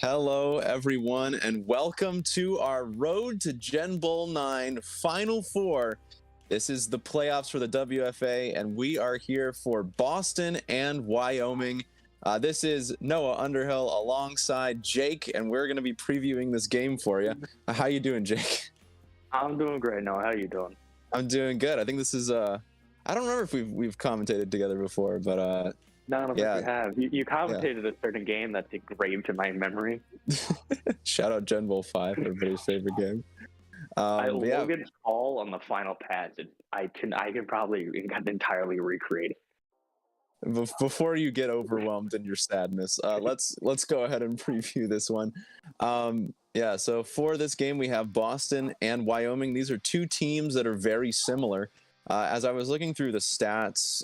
Hello, everyone, and welcome to our Road to Gen Bowl 9 Final Four. This is the playoffs for the WFA, and we are here for Boston and Wyoming. This is Noah Underhill alongside Jake, and we're going to be previewing this game for you. How you doing, Jake? I'm doing great, Noah. How you doing? I'm doing good. I think this is I don't remember if we've commentated together before, but No, I don't yeah. think you have. You commentated a certain game that's engraved in my memory. Shout out Gen Bowl 5, everybody's favorite game. Logan's call on the final pass. I can probably entirely recreate it. Before you get overwhelmed in your sadness, let's go ahead and preview this one. So for this game, we have Boston and Wyoming. These are two teams that are very similar. As I was looking through the stats,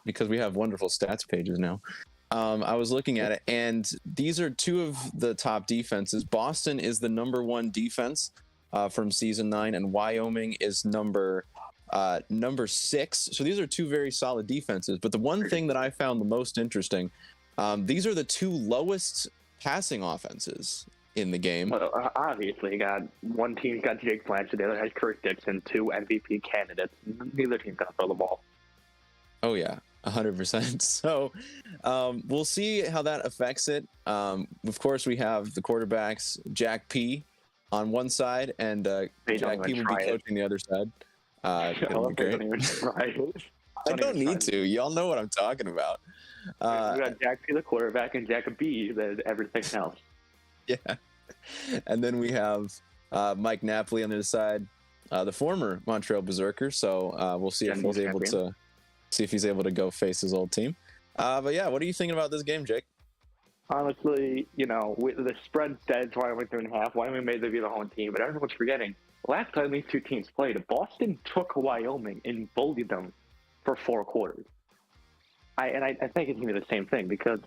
because we have wonderful stats pages now, I was looking at it, and these are two of the top defenses. Boston is the number one defense from season 9, and Wyoming is number 6. So these are two very solid defenses. But the one thing that I found the most interesting, these are the two lowest passing offenses in the game. Well, obviously, one team's got Jake Blanchard, the other has Kurt Dixon, two MVP candidates. Neither team's gonna throw the ball. Oh yeah, 100%. So we'll see how that affects it. Of course, we have the quarterbacks, Jack P on one side, and Jack P will be coaching the other side. It'll be great. I don't need to. Y'all know what I'm talking about. We got Jack P the quarterback and Jack B the everything else. Yeah. And then we have Mike Napoli on the other side, the former Montreal Berserker. So we'll see if he's able to go face his old team. But yeah, what are you thinking about this game, Jake? Honestly, the spread says Wyoming 3.5. Wyoming made them be the home team, but everyone's forgetting. Last time these two teams played, Boston took Wyoming and bullied them for 4 quarters. I think it's going to be the same thing because,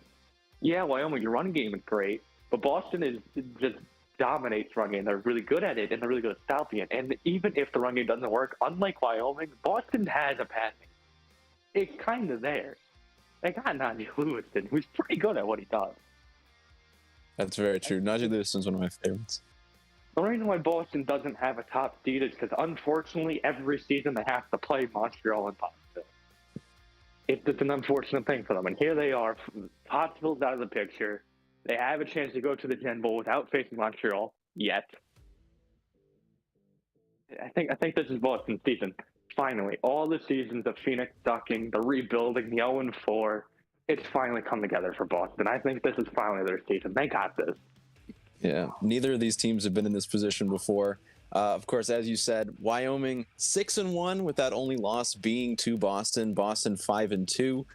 yeah, Wyoming, your run game is great, but Boston just dominates run game. They're really good at it, and they're really good at stopping it. And even if the run game doesn't work, unlike Wyoming, Boston has a passing. It's kind of there. They got Najee Lewiston, who's pretty good at what he does. That's very true. Najee Lewiston's one of my favorites. The reason why Boston doesn't have a top seed is because, unfortunately, every season they have to play Montreal and Pottsville. It's just an unfortunate thing for them. And here they are. Pottsville's out of the picture. They have a chance to go to the Gen Bowl without facing Montreal yet. I think this is Boston's season. Finally, all the seasons of Phoenix ducking, the rebuilding, the 0-4, it's finally come together for Boston. I think this is finally their season. They got this. Yeah, neither of these teams have been in this position before. Of course, as you said, Wyoming 6-1 with that only loss being to Boston. Boston 5-2.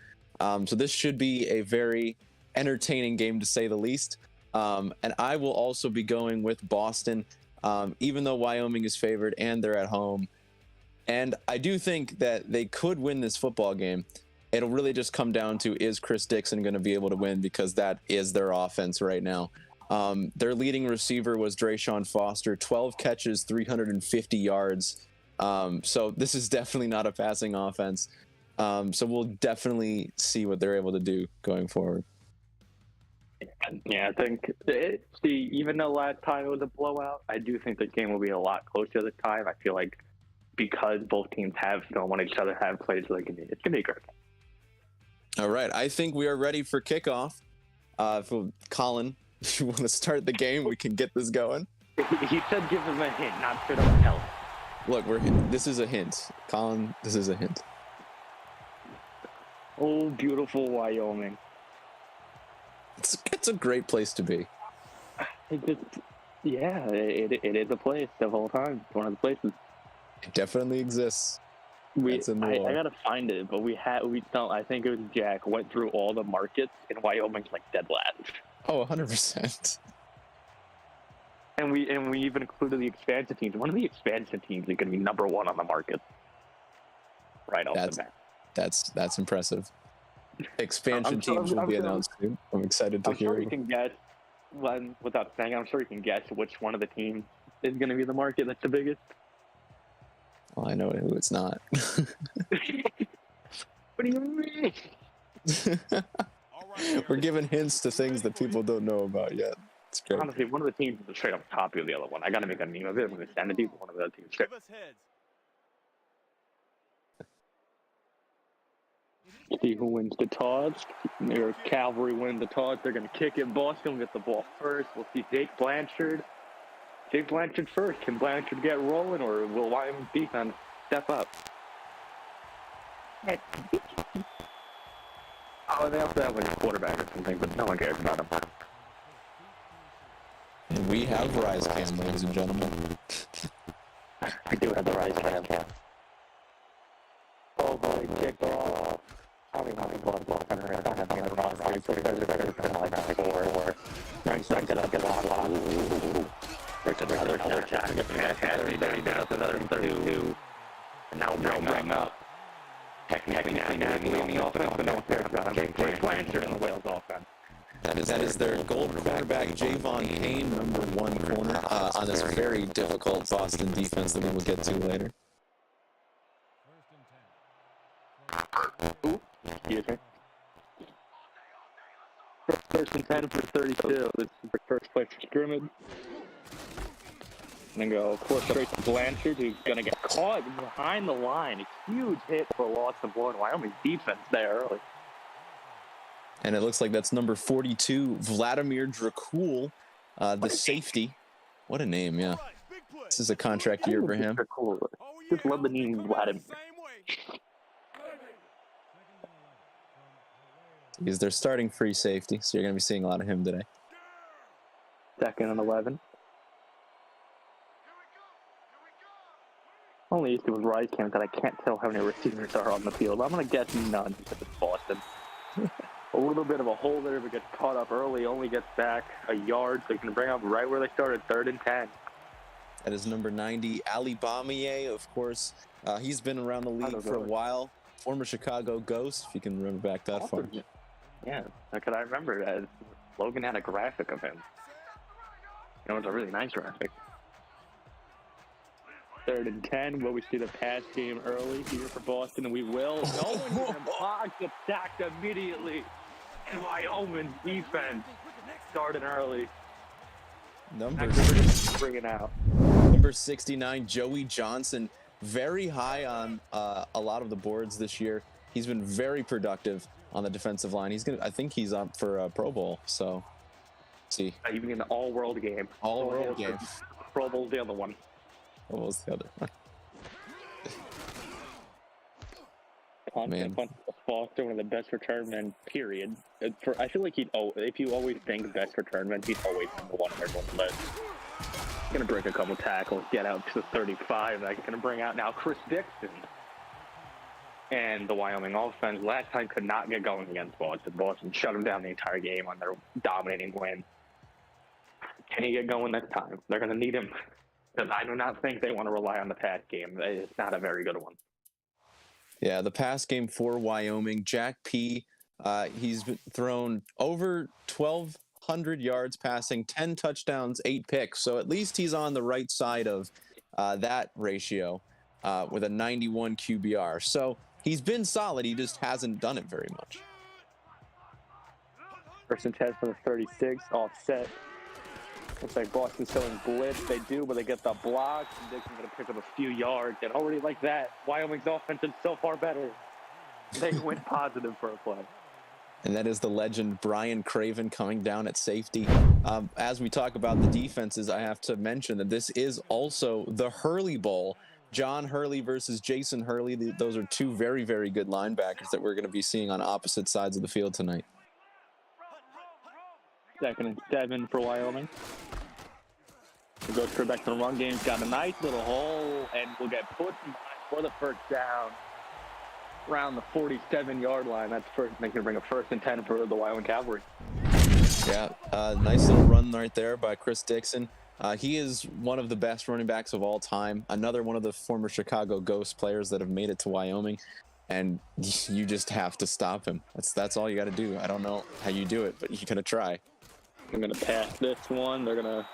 So this should be a very entertaining game to say the least. And I will also be going with Boston, even though Wyoming is favored and they're at home. And I do think that they could win this football game. It'll really just come down to, is Chris Dixon going to be able to win, because that is their offense right now. Their leading receiver was Drayshawn Foster, 12 catches, 350 yards. So this is definitely not a passing offense. So we'll definitely see what they're able to do going forward. Yeah, I think even though last time it was a blowout, I do think the game will be a lot closer this time. I feel like because both teams have film on each other, have played, so it's going to be great. All right, I think we are ready for kickoff. Colin, if you want to start the game, we can get this going. He said give him a hint, not straight up help. Look, this is a hint. Colin, this is a hint. Oh, beautiful Wyoming. It's a great place to be. It is a place of all time. It's one of the places. It definitely exists. I gotta find it, but I think it was Jack went through all the markets in Wyoming like dead last. Oh, 100%. And we even included the expansion teams. One of the expansion teams is going to be number 1 on the market. Right off the bat. That's impressive. Expansion teams will be announced soon. I'm excited to hear. I'm sure you can guess. Without saying, I'm sure you can guess which one of the teams is going to be the market that's the biggest. Well, I know who it's not. What do you mean? We're giving hints to things that people don't know about yet. It's great. Honestly, one of the teams is straight up copy of the other one. I got to make a meme of it. I'm going to send it to you. One of the other teams. See who wins the toss. Your Cavalry wins the toss. They're going to kick it. Boston will get the ball first. We'll see Jake Blanchard. Jake Blanchard first. Can Blanchard get rolling, or will Wyoming defense step up? Oh, they also have like a quarterback or something, but no one cares about him. And we have Rise Cam, ladies and gentlemen. I do have the Rise Cam. Oh boy, kicked off. How many blood coming around? I don't have any wrong right, so you guys are better than like 4. Right, so I get up, get lost. There's another attack. Get the pass, another 32. And now bring up. Technically in the offense, but no one cares about him. Jake Blanchard in the Wales offense. That is their gold cornerback, Javon Kane, number 1 corner, on this very difficult Boston defense that we will get to later. Excuse me. First and 10 for 32. This is the first play for scrimmage. And then go, of course, straight to Blanchard, who's going to get caught behind the line. A huge hit for a loss of blood. Wyoming's defense there early. And it looks like that's number 42, Vladimir Dracul, the safety. What a name, yeah. This is a contract year for him. Cool. Just love the name Vladimir. He's their starting free safety, so you're going to be seeing a lot of him today. 2nd and 11. Only issue with Rise Camp that I can't tell how many receivers are on the field. I'm going to guess none because it's Boston. A little bit of a hole there, but gets caught up early, only gets back a yard, so he can bring up right where they started, 3rd and 10. That is number 90, Ali Bamier, of course. He's been around the league for a while. Former Chicago Ghost, if you can remember back that far. Yeah, because I remember that Logan had a graphic of him. It was a really nice graphic. 3rd and 10. Will we see the pass game early here for Boston? And we will. No one can block, gets sacked immediately. And Wyoming defense started early. Bringing out. Number 69, Joey Johnson. Very high on a lot of the boards this year. He's been very productive on the defensive line. I think he's up for a Pro Bowl. So, see. Even in the All-World game. All-World game. Pro Bowl's the other one. What was the other one? Man. Foster, one of the best return men, period. I feel like if you always think best return men, he's always number 1 on everyone's list. He's going to break a couple tackles, get out to the 35. That's going to bring out now Chris Dixon. And the Wyoming offense last time could not get going against Boston. Boston shut them down the entire game on their dominating win. Can he get going this time? They're going to need him. Because I do not think they want to rely on the pass game. It's not a very good one. Yeah, the pass game for Wyoming. Jack P., he's been thrown over 1,200 yards passing, 10 touchdowns, 8 picks. So at least he's on the right side of that ratio with a 91 QBR. So he's been solid. He just hasn't done it very much. 1st and 10 for the 36, offset. Looks like Boston's showing blitz. They do, but they get the block. Dixon's going to pick up a few yards. And already like that, Wyoming's offense is so far better. They went positive for a play. And that is the legend Brian Craven coming down at safety. As we talk about the defenses, I have to mention that this is also the Hurley Bowl. John Hurley versus Jason Hurley. Those are 2 very, very good linebackers that we're going to be seeing on opposite sides of the field tonight. 2nd and 7 for Wyoming. We'll go straight back to the run game. Got a nice little hole, and we'll get put for the 1st down around the 47-yard line. That's first. They can bring a 1st and 10 for the Wyoming Cavalry. Yeah, nice little run right there by Chris Dixon. He is one of the best running backs of all time. Another one of the former Chicago Ghost players that have made it to Wyoming. And you just have to stop him. That's all you got to do. I don't know how you do it, but you're going to try. I'm going to pass this one. They're going to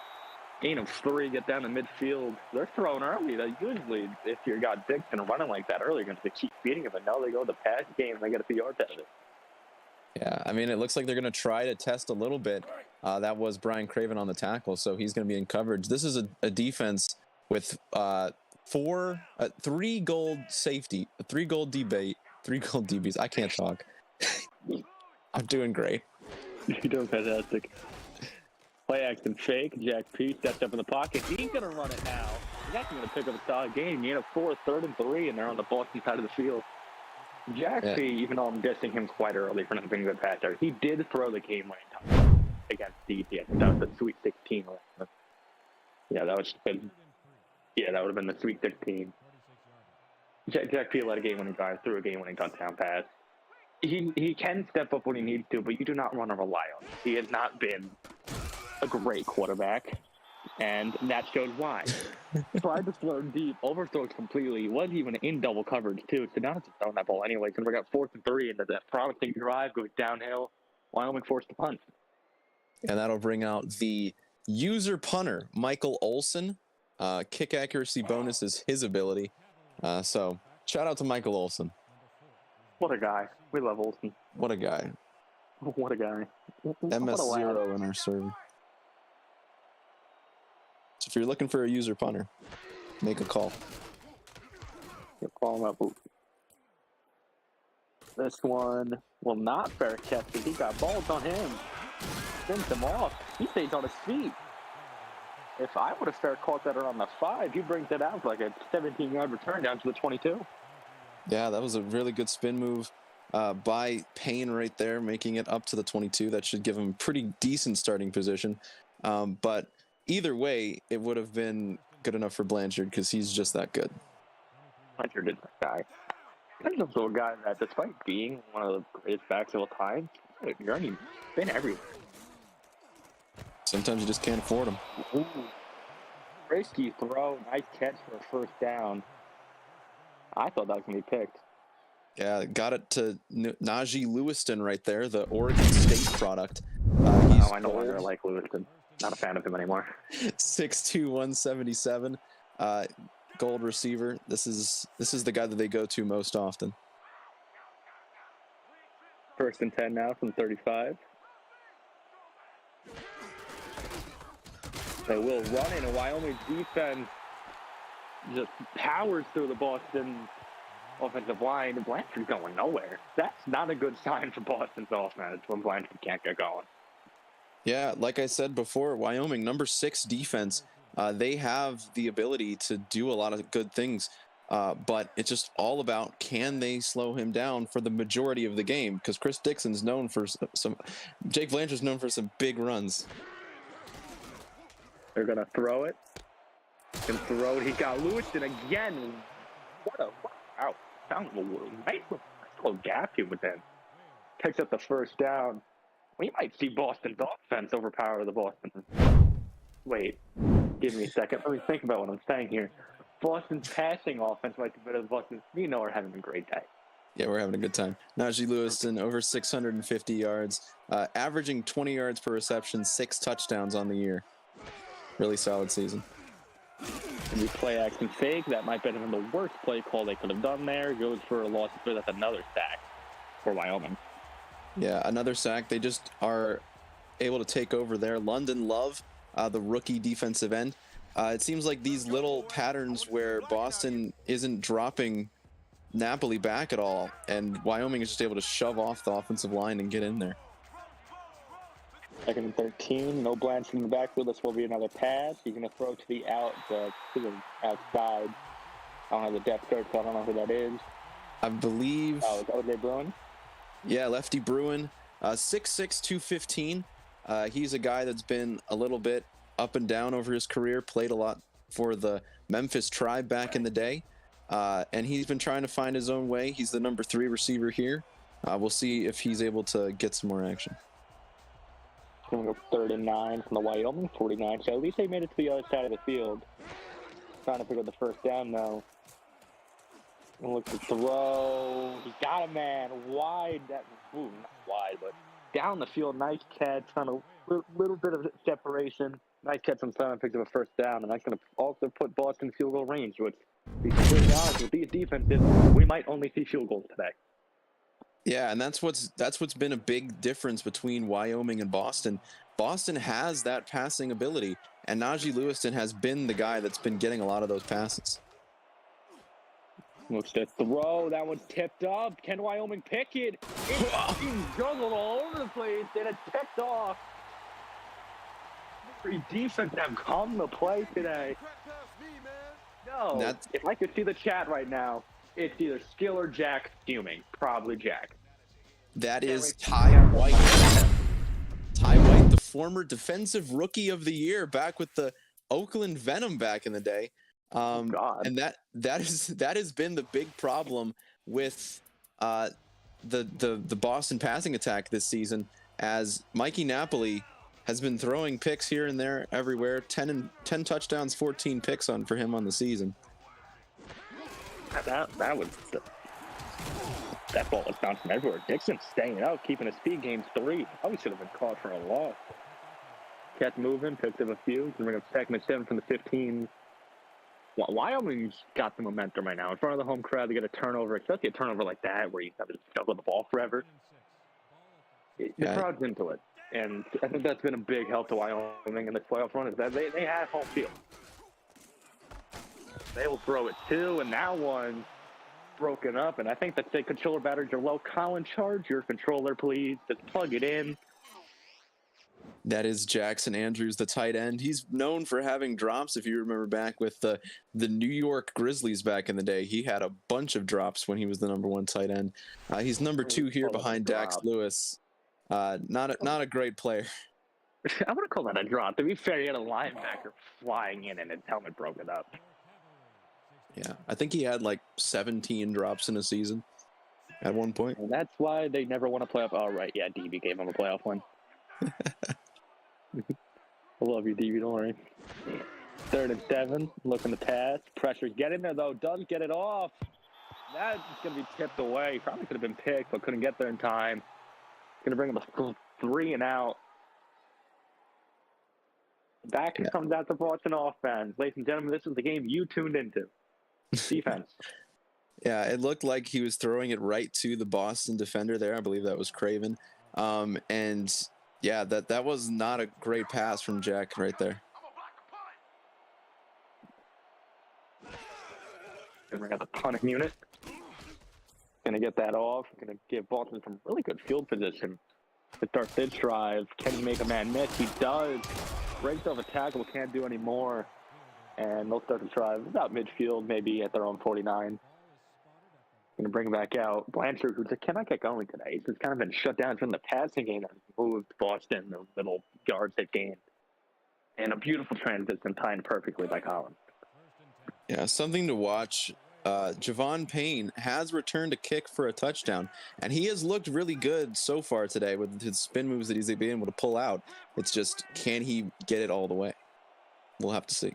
gain of 3, get down to midfield. They're throwing early. Usually, if you got Dixon running like that early, you're going to keep beating him. But now they go to the pass game, and they get a few yards out of it. Yeah, I mean, it looks like they're going to try to test a little bit That was Brian Craven on the tackle, so he's going to be in coverage. This is a defense with 3 gold safety, 3 gold DBs. I can't talk. I'm doing great. You're doing fantastic. Play action fake. Jack P steps up in the pocket. He's going to run it now. He's actually going to pick up a solid game. You know, 4, 3rd and 3, and they're on the Boston side of the field. Jack P, even though I'm dissing him quite early for not being a good passer, he did throw the game-winning touchdown against DC. I think that was the Sweet 16. Yeah, that would have been the Sweet 16. Jack P led a game-winning drive, threw a game-winning touchdown pass. He can step up when he needs to, but you do not want to rely on him. He has not been a great quarterback, and that showed why. Tried to throw deep, overthrows completely. He wasn't even in double coverage, too. So now it's just throwing that ball anyway. So we got 4th and 3, and that promising drive goes downhill. Wyoming forced to punt. And that'll bring out the user punter, Michael Olson. Kick accuracy bonus is his ability. So shout out to Michael Olson. What a guy. We love Olson. What a guy. What a guy. MS0 in our server. So if you're looking for a user punter, make a call. Call him up. This one will not fair catch because he got balls on him. Sends him off. He stays on his feet. If I would have fair caught that around the 5, he brings it out like a 17-yard return down to the 22. Yeah, that was a really good spin move by Payne right there, making it up to the 22. That should give him a pretty decent starting position. But either way, it would have been good enough for Blanchard because he's just that good. Blanchard is that guy. He's also a guy that, despite being one of the greatest backs of all time, you're been everywhere. Sometimes you just can't afford them. Ooh. Risky throw, nice catch for a first down. I thought that was going to be picked. Yeah, got it to Najee Lewiston right there, the Oregon State product. I no longer like Lewiston. Not a fan of him anymore. 6'2", 177. Gold receiver. This is the guy that they go to most often. 1st and 10 now from 35. They will run in, a Wyoming defense just powers through the Boston offensive line. Blanchard's going nowhere. That's not a good sign for Boston's offense when Blanchard can't get going. Yeah, like I said before, Wyoming, number 6 defense, they have the ability to do a lot of good things, but it's just all about, can they slow him down for the majority of the game? Because Chris Dixon's known for Jake Blanchard's known for some big runs. They're going to throw it. And throw it. He got Lewiston again. Wow. Found a little gap here with him. Picks up the first down. We might see Boston's offense overpower the Boston. Wait. Give me a second. Let me think about what I'm saying here. Boston's passing offense might be better than Boston's. We know we're having a great day. Yeah, we're having a good time. Najee Lewiston, over 650 yards, averaging 20 yards per reception, 6 touchdowns on the year. Really solid season. And we play action fake. That might have been the worst play call they could have done there. Goes for a loss. That's another sack for Wyoming. Yeah, another sack. They just are able to take over there. London Love, the rookie defensive end. It seems like these little patterns where Boston isn't dropping Napoli back at all, and Wyoming is just able to shove off the offensive line and get in there. 2nd and 13. No Blanchard in the backfield. This will be another pass. He's going to throw to the outside. I don't have the depth chart, so I don't know who that is. I believe. Oh, it's O.J. Bruin? Yeah, Lefty Bruin. 6'6", 215. He's a guy that's been a little bit up and down over his career, played a lot for the Memphis Tribe back in the day. And he's been trying to find his own way. He's the number 3 receiver here. We'll see if he's able to get some more action. Going to go 3rd and 9 from the Wyoming 49. So at least they made it to the other side of the field. Trying to pick up the first down, though. And look to throw. He got a man wide. Not wide, but down the field. Nice catch. Found a little bit of separation. Nice catch on Simon. Picked up a first down. And that's going to also put Boston field goal range, which, to be completely honest, with these defenses, we might only see field goals today. Yeah, and that's what's been a big difference between Wyoming and Boston. Boston has that passing ability, and Najee Lewiston has been the guy that's been getting a lot of those passes. Looks to throw. That one's tipped up. Can Wyoming pick it? It's juggled all over the place, and it's tipped off. Free defense have come to play today. No, if I could see the chat right now, it's either Skill or Jack fuming. Probably Jack. That is Ty White. Ty White, the former Defensive Rookie of the Year, back with the Oakland Venom back in the day. And that has been the big problem with the Boston passing attack this season, as Mikey Napoli has been throwing picks here and there everywhere. 10 touchdowns, 14 picks for him on the season. That ball was bouncing everywhere. Dixon staying out, keeping his speed games 3. Probably should have been caught for a loss. Kept moving, picked up a few. Can bring up second and 7 from the 15. Wyoming's got the momentum right now. In front of the home crowd, they get a turnover, especially a turnover like that where you have to juggle the ball forever. The crowd's into it. And I think that's been a big help to Wyoming in this playoff run, is that they have home field. They will throw it too, and that one broken up. And I think that's a controller batter, Jerlo Collins. Charge your controller, please. Just plug it in. That is Jackson Andrews, the tight end. He's known for having drops. If you remember back with the New York Grizzlies back in the day, he had a bunch of drops when he was the number 1 tight end. He's number 2 here behind Dax Lewis. Not a great player. I want to call that a drop. To be fair, he had a linebacker flying in and his helmet broke it up. Yeah, I think he had like 17 drops in a season at one point. And that's why they never won a playoff. Oh, right. Yeah, DB gave him a playoff win. I love you, DB. Don't worry. 3rd and 7. Looking to pass. Pressure's getting there, though. Does get it off. That's going to be tipped away. Probably could have been picked, but couldn't get there in time. Going to bring him a 3 and out. Back comes out the Boston offense. Ladies and gentlemen, this is the game you tuned into. Defense. Yeah, it looked like he was throwing it right to the Boston defender there. I believe that was Craven. And yeah, that was not a great pass from Jack right there. Gonna bring out the punting unit. Gonna get that off. Gonna give Boston some really good field position to start this drive. Can he make a man miss? He does. Breaks off a tackle, can't do any more. And they'll start the drive about midfield, maybe at their own 49. Gonna bring him back out. Blanchard, who just cannot get going today. He's kind of been shut down from the passing game that moved Boston, the little yards they've gained. And a beautiful transition timed perfectly by Collins. Yeah, something to watch. Javon Payne has returned a kick for a touchdown, and he has looked really good so far today with his spin moves that he's been able to pull out. It's just, can he get it all the way? We'll have to see.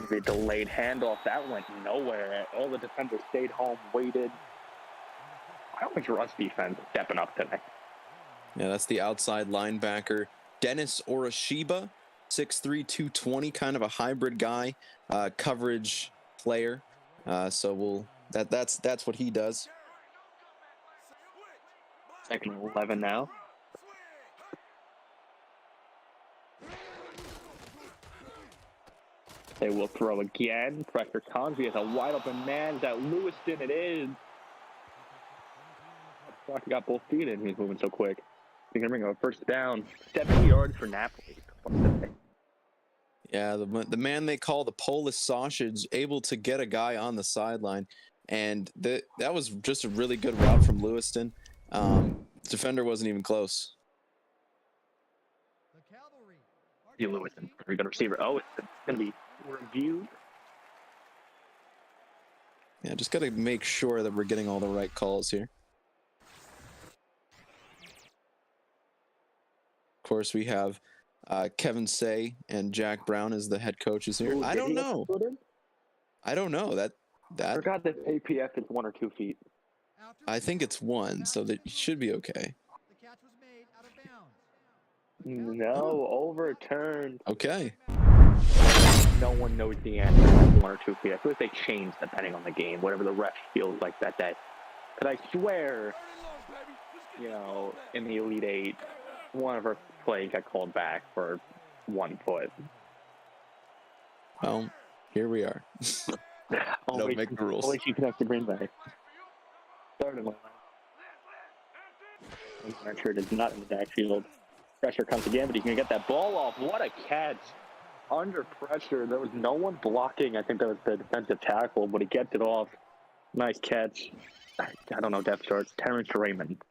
The delayed handoff, that went nowhere. All the defenders stayed home, waited. I don't think Russ defense is stepping up today. Yeah, that's the outside linebacker, Dennis Oroshiba, 6'3", 220, kind of a hybrid guy, coverage player. So that's what he does. 2nd and 11 now. They will throw again. Pressure comes. He has a wide open man. Is that Lewiston? It is. He got both feet in. He's moving so quick. He's going to bring up a 1st down. 70 yards for Napoli. Yeah, the man they call the Polish sausage, able to get a guy on the sideline. And that was just a really good route from Lewiston. Defender wasn't even close. The Cavalry. Lewiston, very good receiver. Oh, it's going to be reviewed. Yeah, just got to make sure that we're getting all the right calls here. Of course, we have Kevin Say and Jack Brown as the head coaches here. Ooh, I don't know. That I forgot that APF is 1 or 2 feet. I think it's 1, so that should be okay. The catch was made out of bounds. No, overturned. Okay. No one knows the answer. 1 or 2 feet. I feel like they change depending on the game, whatever the ref feels like that day. But I swear, in the Elite Eight, one of her plays got called back for 1 foot. Well, here we are. Don't make the rules. Only she connects to Green Bay. Third and 1. Blanchard is not in the backfield. Pressure comes again, but he's going to get that ball off. What a catch. Under pressure. There was no one blocking. I think that was the defensive tackle, but he gets it off. Nice catch. I don't know depth charts. Terrence Raymond.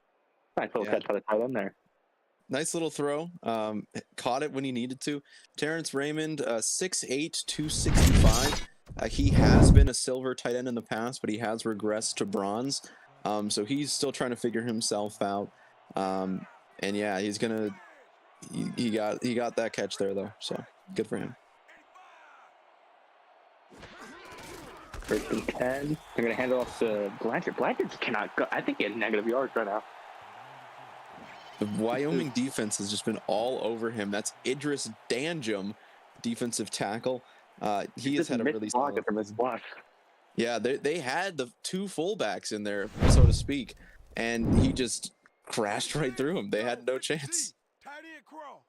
Nice little catch by the tight end there. Nice little throw. Caught it when he needed to. Terrence Raymond, 6'8", 265. He has been a silver tight end in the past, but he has regressed to bronze. So he's still trying to figure himself out. And yeah, he's gonna. He got that catch there though. So good for him. First and 10. They're gonna hand it off to Blanchard. Blanchard cannot go. I think he has negative yards right now. The Wyoming defense has just been all over him. That's Idris Danjum, defensive tackle. He has had a really solid from his block. Yeah, they had the 2 fullbacks in there, so to speak, and he just crashed right through him. They had no chance. Tight end cross.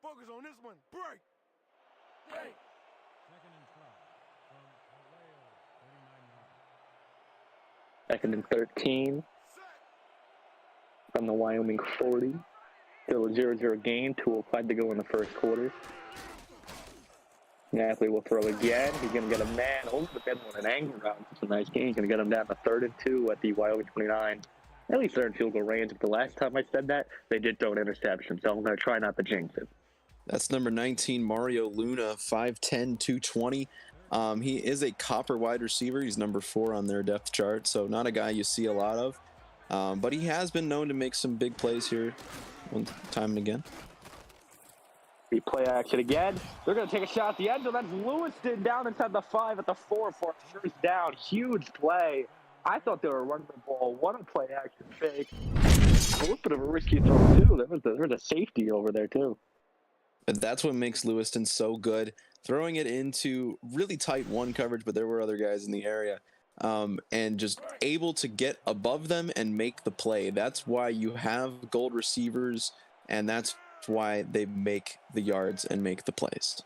Focus on this one. Break. Hey. Second and 13 from the Wyoming 40. Still a 0-0 game. 2:05 to go in the first quarter. Nathley will throw again. He's going to get a man over the middle on an angle route. It's a nice game. He's going to get him down to 3rd and 2 at the Wyoming 29. At least they're in field goal range. But the last time I said that, they did throw an interception. So I'm going to try not to jinx it. That's number 19, Mario Luna, 5'10", 220. He is a copper wide receiver. He's number 4 on their depth chart. So not a guy you see a lot of. But he has been known to make some big plays here one time and again. Play action again. They're going to take a shot at the end zone. That's Lewiston down inside the 5 at the 4 for a first down. Huge play. I thought they were running the ball. What a play action fake. A little bit of a risky throw, too. There was a safety over there, too. But that's what makes Lewiston so good. Throwing it into really tight 1 coverage, but there were other guys in the area. And just able to get above them and make the play. That's why you have gold receivers, and that's why they make the yards and make the plays.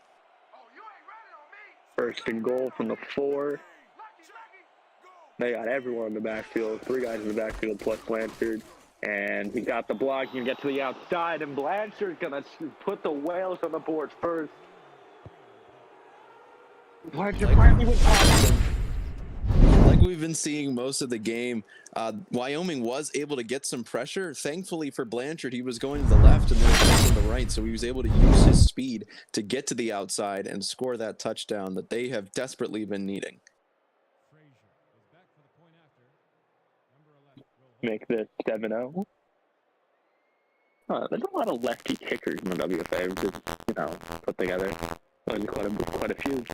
First and goal from the 4. They got everyone in the backfield. 3 guys in the backfield plus Blanchard. And he got the block. You can get to the outside, and Blanchard's going to put the Whales on the board first. Blanchard finally went past him. Like we've been seeing most of the game, Wyoming was able to get some pressure. Thankfully for Blanchard, he was going to the left and then to the right, so he was able to use his speed to get to the outside and score that touchdown that they have desperately been needing. Make this 7-0. There's a lot of lefty kickers in the WFA, which is, put together. There's quite a few.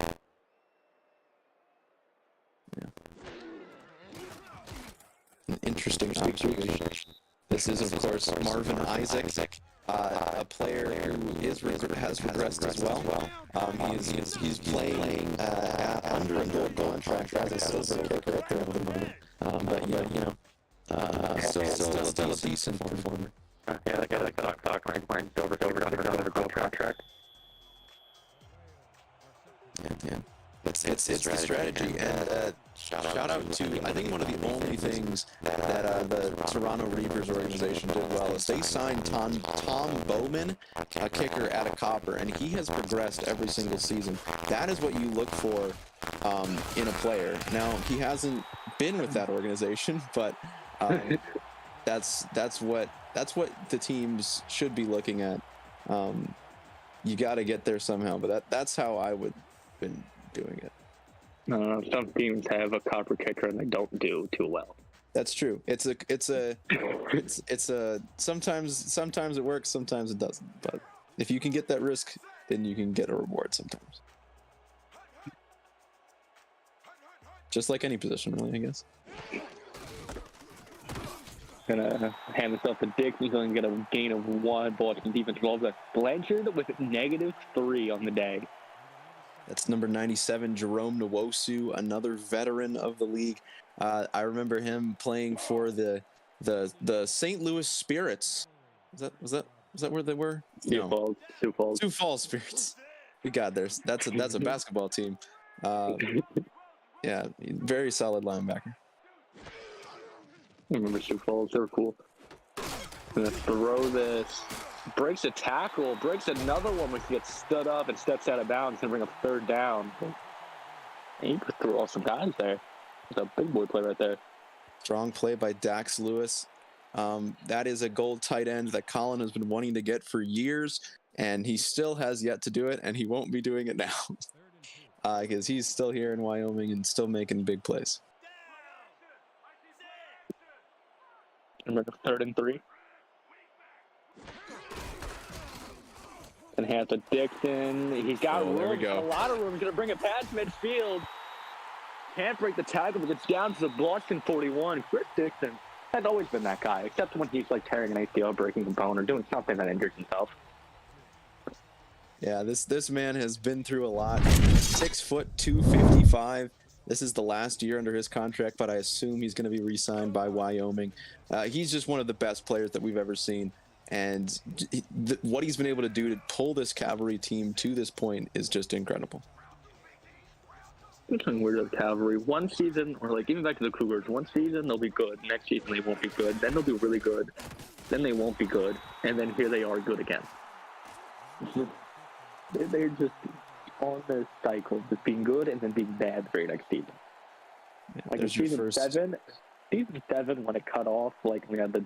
Yeah. An interesting observation. This is, of course, Marvin Isaac, a player who has regressed as well. He's playing under a gold contract as a silver kicker at the moment. But still a decent performer. Yeah, that guy like Doc playing silver under gold contract. Yeah. It's the strategy, and shout out to, I think one of the only things that the Toronto Reapers organization did well is they signed Tom Bowman, a kicker at a copper, and he has progressed every single season. That is what you look for in a player. Now, he hasn't been with that organization, but that's what the teams should be looking at. You got to get there somehow, but that's how I would been doing it. Some teams have a copper kicker and they don't do too well. That's true. It's a sometimes it works, sometimes it doesn't. But if you can get that risk, then you can get a reward sometimes. Just like any position, really, I guess. Gonna hand this off to Dick. He's going to get a gain of 1. Boston defense rolls that. Blanchard with -3 on the day. That's number 97, Jerome Nwosu, another veteran of the league. I remember him playing for the the St. Louis Spirits. Was that where they were? Sioux Falls. Sioux Falls Spirits. We got there. That's a basketball team. Yeah, very solid linebacker. I remember Sioux Falls. They were cool. Gonna throw this. Breaks a tackle. Breaks another one, which gets stood up and steps out of bounds. Gonna bring up third down. And he put through all some guys there. It's a big boy play right there. Strong play by Dax Lewis. That is a gold tight end that Colin has been wanting to get for years, and he still has yet to do it, and he won't be doing it now because he's still here in Wyoming and still making big plays. Remember 3rd and 3. And hands to Dixon. He's got room. There we go. A lot of room. He's going to bring it past midfield. Can't break the tackle, but it's down to the Boston 41. Chris Dixon has always been that guy, except when he's like tearing an ACL, breaking a bone, or doing something that injures himself. Yeah, this man has been through a lot. 6 foot 255. This is the last year under his contract, but I assume he's going to be re-signed by Wyoming. He's just one of the best players that we've ever seen. And what he's been able to do to pull this Cavalry team to this point is just incredible. It's something weird with Cavalry. One season, or like even back to the Cougars, one season they'll be good. Next season they won't be good. Then they'll be really good. Then they won't be good. And then here they are good again. They're just on this cycle, just being good and then being bad for your next season. Yeah, like in season 7, when it cut off, like we had to,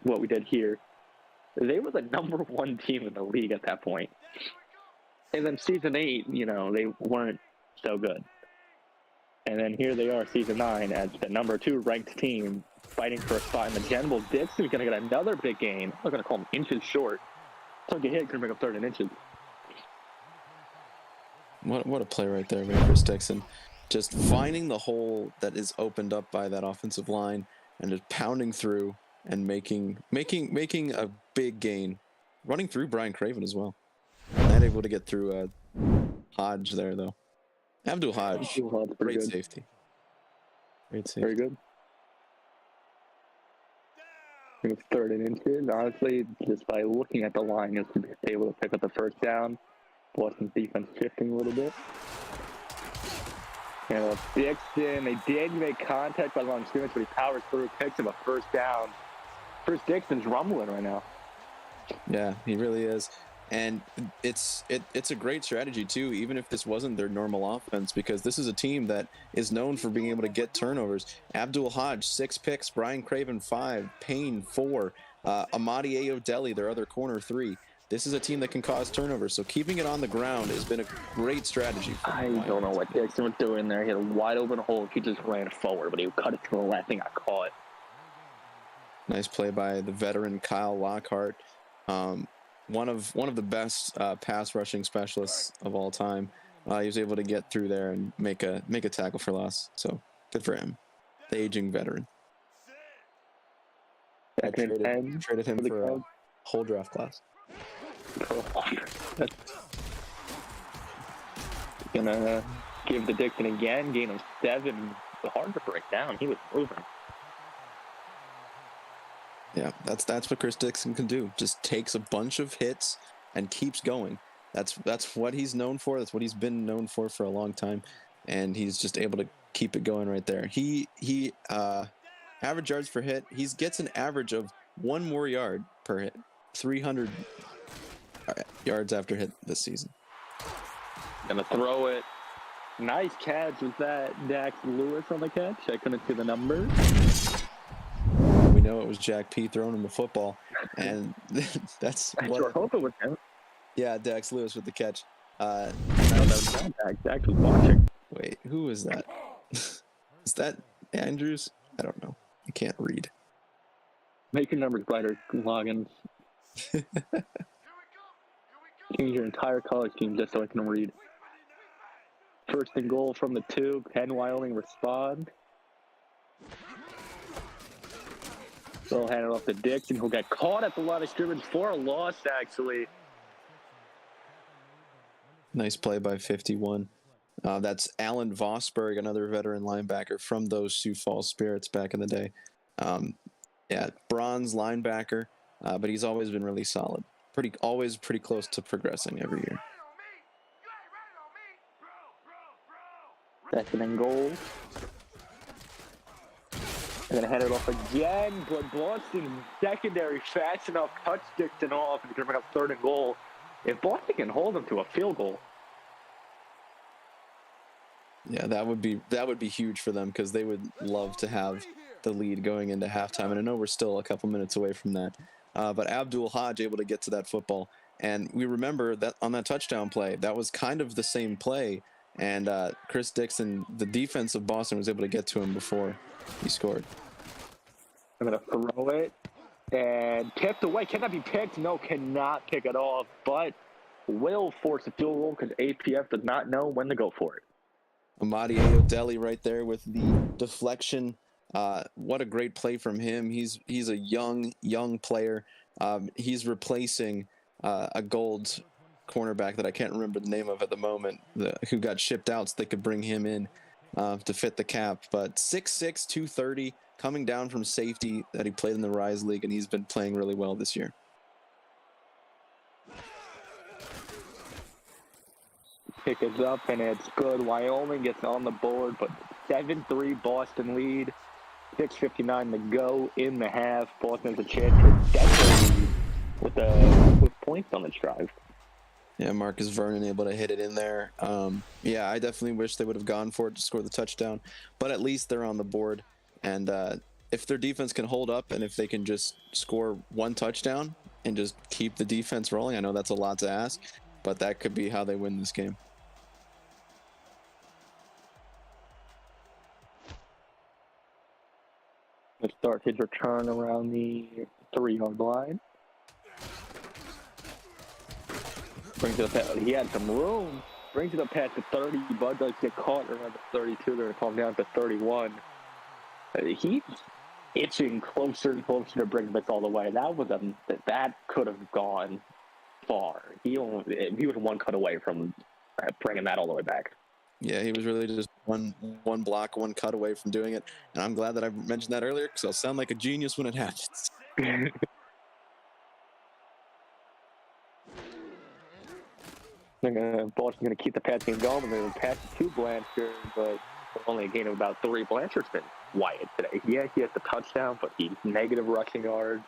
what we did here, they were the number 1 team in the league at that point. And then season 8, they weren't so good. And then here they are, season 9, as the number 2 ranked team, fighting for a spot in the General. Dixon's going to get another big gain. I'm not going to call him inches short. Took a hit, going to bring up 3rd and inches. What a play right there, man, Chris Dixon. Just finding the hole that is opened up by that offensive line and just pounding through and making a big gain. Running through Brian Craven as well. Not able to get through Hodge there, though. Abdul Hodge, great safety. Great safety. Very good. I think it's 3rd and inches. Honestly, just by looking at the line, it's to be able to pick up the first down. Boston's defense shifting a little bit. And Dixon, they did make contact by the line of scrimmage, but he powers through, picks him a first down. Chris Dixon's rumbling right now. Yeah, he really is. And it's a great strategy too, even if this wasn't their normal offense, because this is a team that is known for being able to get turnovers. Abdul Hodge, 6 picks, Brian Craven 5, Payne 4, Amadi Ayodele, their other corner 3. This is a team that can cause turnovers, so keeping it on the ground has been a great strategy for I don't know what Dixon was doing there. He had a wide open hole. He just ran forward, but he cut it to the left and got caught. Nice play by the veteran Kyle Lockhart. One of the best pass rushing specialists of all time. He was able to get through there and make a tackle for loss. So good for him, the aging veteran. I traded him for a whole draft class. Gonna give the Dixon again, gain of 7. Hard to break down. He was moving. Yeah, that's what Chris Dixon can do. Just takes a bunch of hits and keeps going. That's what he's known for. That's what he's been known for a long time, and he's just able to keep it going right there. He average yards per hit. He gets an average of 1 more yard per hit. 300 yards after hit this season. Gonna throw it. Nice catch. Was that Dax Lewis on the catch? I couldn't see the numbers. We know it was Jack P throwing him the football, and that's I what. sure hope it was him. Yeah, Dax Lewis with the catch. No, that was not Dax. Dax was watching. Wait, who is that? Is that Andrews? I don't know. I can't read. Make your numbers brighter, Loggins. Change your entire college team just so I can read. 1st and goal from the 2. Can Wyoming respond? They'll hand it off to Dixon, who got caught at the line of scrimmage for a loss, actually. Nice play by 51. That's Alan Vosberg, another veteran linebacker from those Sioux Falls Spirits back in the day. Yeah, bronze linebacker, but he's always been really solid. Always pretty close to progressing every year. Second and goal. They're going to hand it off again, but Boston secondary fast enough, touch Dixon off, and they're going to bring up third and goal. If Boston can hold them to a field goal. Yeah, that would be huge for them because they would love to have the lead going into halftime. And I know we're still a couple minutes away from that. But Abdul Hajj able to get to that football. And we remember that on that touchdown play, that was kind of the same play. And Chris Dixon, the defense of Boston, was able to get to him before he scored. I'm going to throw it. And tipped away. Cannot be picked. No, cannot pick it off. But will force a field goal because APF does not know when to go for it. Amadi Ayodele right there with the deflection. What a great play from him. He's a young player. He's replacing a gold cornerback that I can't remember the name of at the moment, who got shipped out so they could bring him in to fit the cap. But 6'6", 230, coming down from safety that he played in the Rise League, and he's been playing really well this year. Pick it up, and it's good. Wyoming gets on the board, but 7-3 Boston lead. 6:59 to go in the half. Boston has a chance to definitely lead with points on this drive. Yeah, Marcus Vernon able to hit it in there. Yeah, I definitely wish they would have gone for it to score the touchdown, but at least they're on the board. And if their defense can hold up and if they can just score one touchdown and just keep the defense rolling, I know that's a lot to ask, but that could be how they win this game. He'll start his return around the 3-yard line. Brings it up. He had some room. Brings it up past the 30. Bud does get caught around the 32. They're going to call him down to 31. He's itching closer and closer to bring this all the way. That could have gone far. He was one cut away from bringing that all the way back. Yeah, he was really just one block, one cut away from doing it. And I'm glad that I mentioned that earlier because I'll sound like a genius when it happens. Boston's going to keep the pass game going. They're going to pass it to Blanchard, but only a gain of about 3. Blanchard's been quiet today. Yeah, he has the touchdown, but he's negative rushing yards.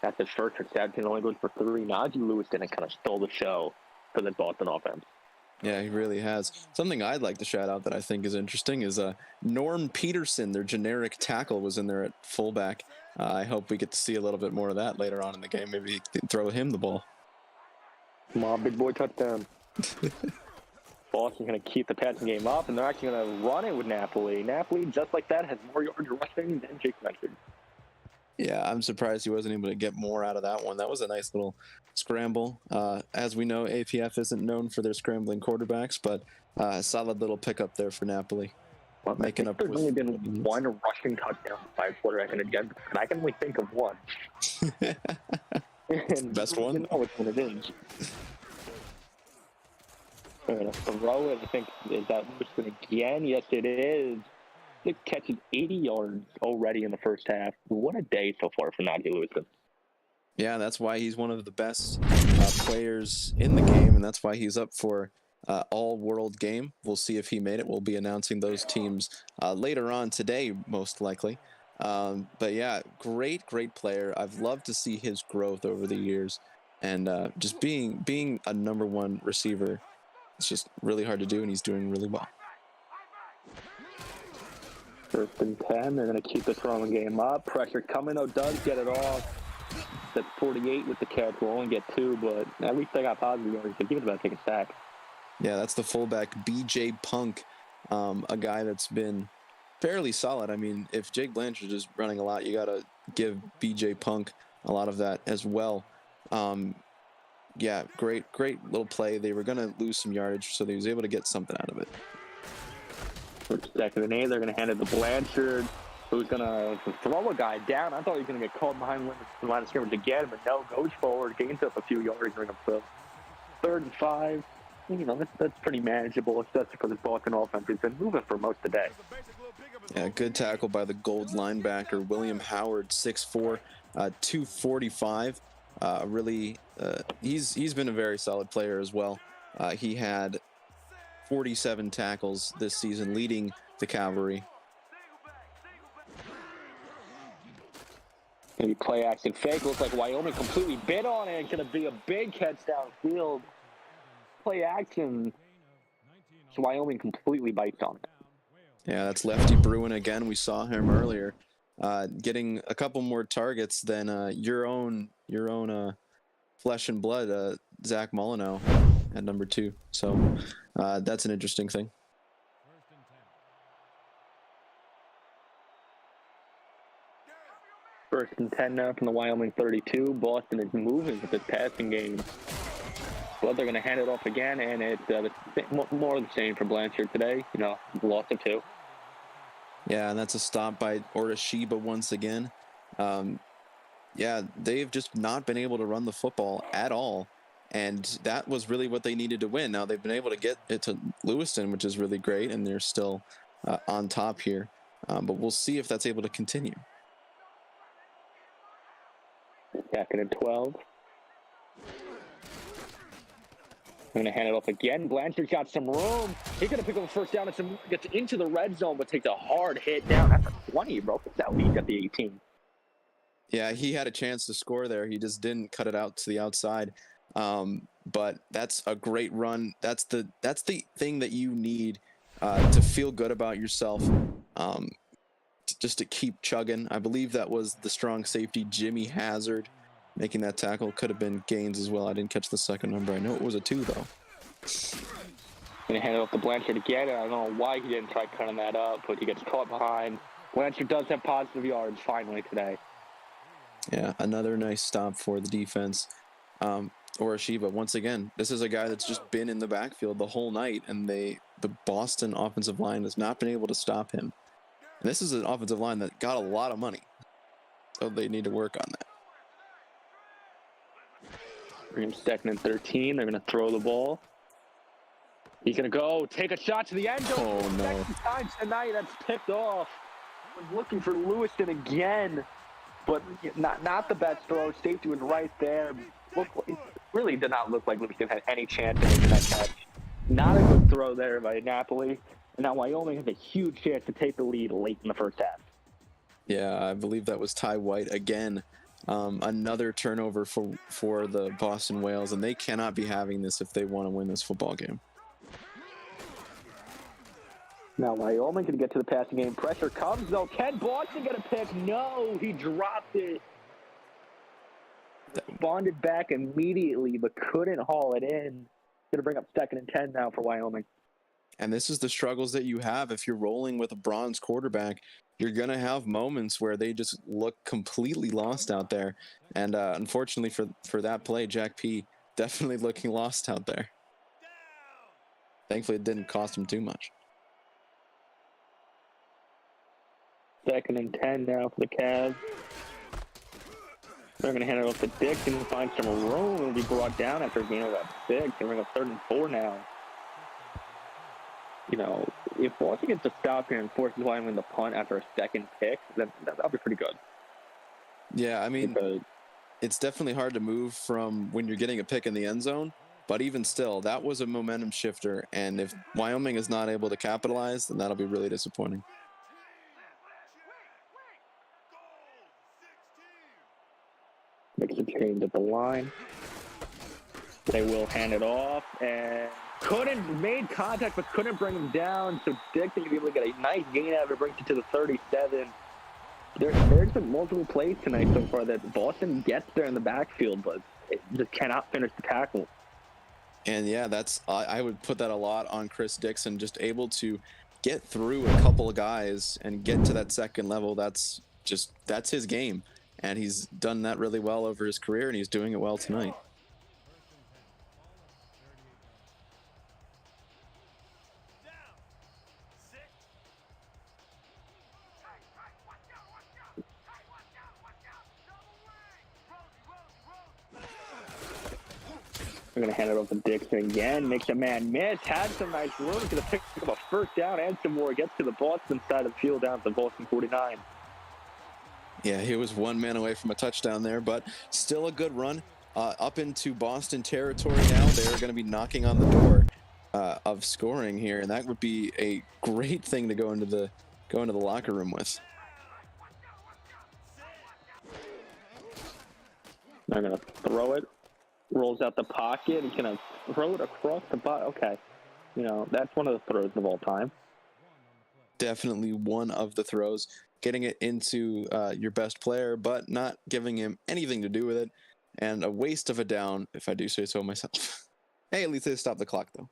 That's his first reception, only goes for 3. Najee Lewis didn't kind of stole the show for the Boston offense. Yeah, he really has. Something I'd like to shout out that I think is interesting is Norm Peterson, their generic tackle, was in there at fullback. I hope we get to see a little bit more of that later on in the game. Maybe throw him the ball. Come on, big boy touchdown. Boston's going to keep the passing game up, and they're actually going to run it with Napoli. Napoli, just like that, has more yards rushing than Jake Blanchard. Yeah, I'm surprised he wasn't able to get more out of that one. That was a nice little scramble. As we know, APF isn't known for their scrambling quarterbacks, but a solid little pickup there for Napoli. Well, making up. There's only been one rushing touchdown by a quarterback in a game, and I can only think of one. It's the best one? I know which one it is. They're going to throw it. I think, is that Lewiston again? Yes, it is. They're catching 80 yards already in the first half. What a day so far for Najee Lewiston. Yeah, that's why he's one of the best players in the game, and that's why he's up for all-world game. We'll see if he made it. We'll be announcing those teams later on today, most likely. But yeah, great player. I've loved to see his growth over the years, and just being a number 1 receiver, it's just really hard to do, and he's doing really well. 1st and 10. They're going to keep the throwing game up. Pressure coming. Does get it off. That's 48 with the catch. We'll only get 2, but at least they got positive yards. He was about to take a sack. Yeah, that's the fullback, B.J. Punk, a guy that's been fairly solid. I mean, if Jake Blanchard is running a lot, you got to give B.J. Punk a lot of that as well. Yeah, great little play. They were going to lose some yardage, so they was able to get something out of it. For 2nd and 8, they're going to hand it to Blanchard, who's going to throw a guy down. I thought he was going to get called behind the line of scrimmage again, but no, goes forward, gains up a few yards, bring up 3rd and 5. That's pretty manageable, especially because the Boston offense has been moving for most of the day. Yeah, good tackle by the gold linebacker, William Howard, 6'4", 245. He's been a very solid player as well. He had 47 tackles this season, leading the Cavalry. Maybe play action fake. Looks like Wyoming completely bit on it. It's going to be a big catch downfield. Play action. So Wyoming completely bites on it. Yeah, that's Lefty Bruin again. We saw him earlier, getting a couple more targets than your own flesh and blood, Zach Molyneux at number 2. So that's an interesting thing. First and 10 now from the Wyoming 32. Boston is moving with this passing game. But they're going to hand it off again, and it's more of the same for Blanchard today. Loss of 2. Yeah, and that's a stop by Ortishiba once again. Yeah, they've just not been able to run the football at all, and that was really what they needed to win. Now they've been able to get it to Lewiston, which is really great, and they're still on top here. But we'll see if that's able to continue. Second and 12. I'm going to hand it off again. Blanchard's got some room. He's going to pick up a first down and gets into the red zone, but takes a hard hit down at the 20, bro. That lead at the 18. Yeah, he had a chance to score there. He just didn't cut it out to the outside. But that's a great run. That's the thing that you need to feel good about yourself, just to keep chugging. I believe that was the strong safety, Jimmy Hazard, making that tackle. Could have been Gaines as well. I didn't catch the second number. I know it was a 2, though. Going to hand it off to Blanchard again. I don't know why he didn't try cutting that up, but he gets caught behind. Blanchard does have positive yards finally today. Yeah, another nice stop for the defense. Ortishiba, once again, this is a guy that's just been in the backfield the whole night, and the Boston offensive line has not been able to stop him. And this is an offensive line that got a lot of money, so they need to work on that. Bring him second and 13. They're going to throw the ball. He's going to go take a shot to the end zone. Oh, no. Second time tonight, that's picked off. Was looking for Lewiston again, but not the best throw. Safety was right there. It really did not look like Lewiston had any chance of making that catch. Not a good throw there by Napoli. And now Wyoming has a huge chance to take the lead late in the first half. Yeah, I believe that was Ty White again. Another turnover for the Boston Whales, and they cannot be having this if they want to win this football game. Now Wyoming can get to the passing game. Pressure comes, though. Can Boston get a pick? No, he dropped it. Responded back immediately, but couldn't haul it in. Going to bring up second and 10 now for Wyoming. And this is the struggles that you have if you're rolling with a bronze quarterback. You're going to have moments where they just look completely lost out there. And unfortunately for that play, Jack P. definitely looking lost out there. Thankfully, it didn't cost him too much. Second and 10 now for the Cavs. They're going to hand it off to Dixon and find some room. It'll be brought down after a gain of about 6. And we're going to third and 4 now. If Boston gets a stop here and forces Wyoming to punt after a second pick, that'll be pretty good. Yeah, I mean, it's definitely hard to move from when you're getting a pick in the end zone, but even still, that was a momentum shifter, and if Wyoming is not able to capitalize, then that'll be really disappointing. Makes a change at the line. They will hand it off, and made contact, but couldn't bring him down. So Dixon can be able to get a nice gain out of it, brings it to the 37. There's been multiple plays tonight so far that Boston gets there in the backfield, but it just cannot finish the tackle. And yeah, I would put that a lot on Chris Dixon, just able to get through a couple of guys and get to that second level. That's his game, and he's done that really well over his career, and he's doing it well tonight. We're going to hand it over to Dixon again. Makes a man miss. Had some nice room. Going to pick up a first down and some more. Gets to the Boston side of the field down to the Boston 49. Yeah, he was one man away from a touchdown there, but still a good run. Up into Boston territory now. They're going to be knocking on the door of scoring here, and that would be a great thing to go into the locker room with. They're going to throw it. Rolls out the pocket. He's going to throw it across the bottom. Okay. You know, that's one of the throws of all time. Definitely one of the throws. Getting it into your best player, but not giving him anything to do with it. And a waste of a down, if I do say so myself. Hey, at least they stopped the clock, though.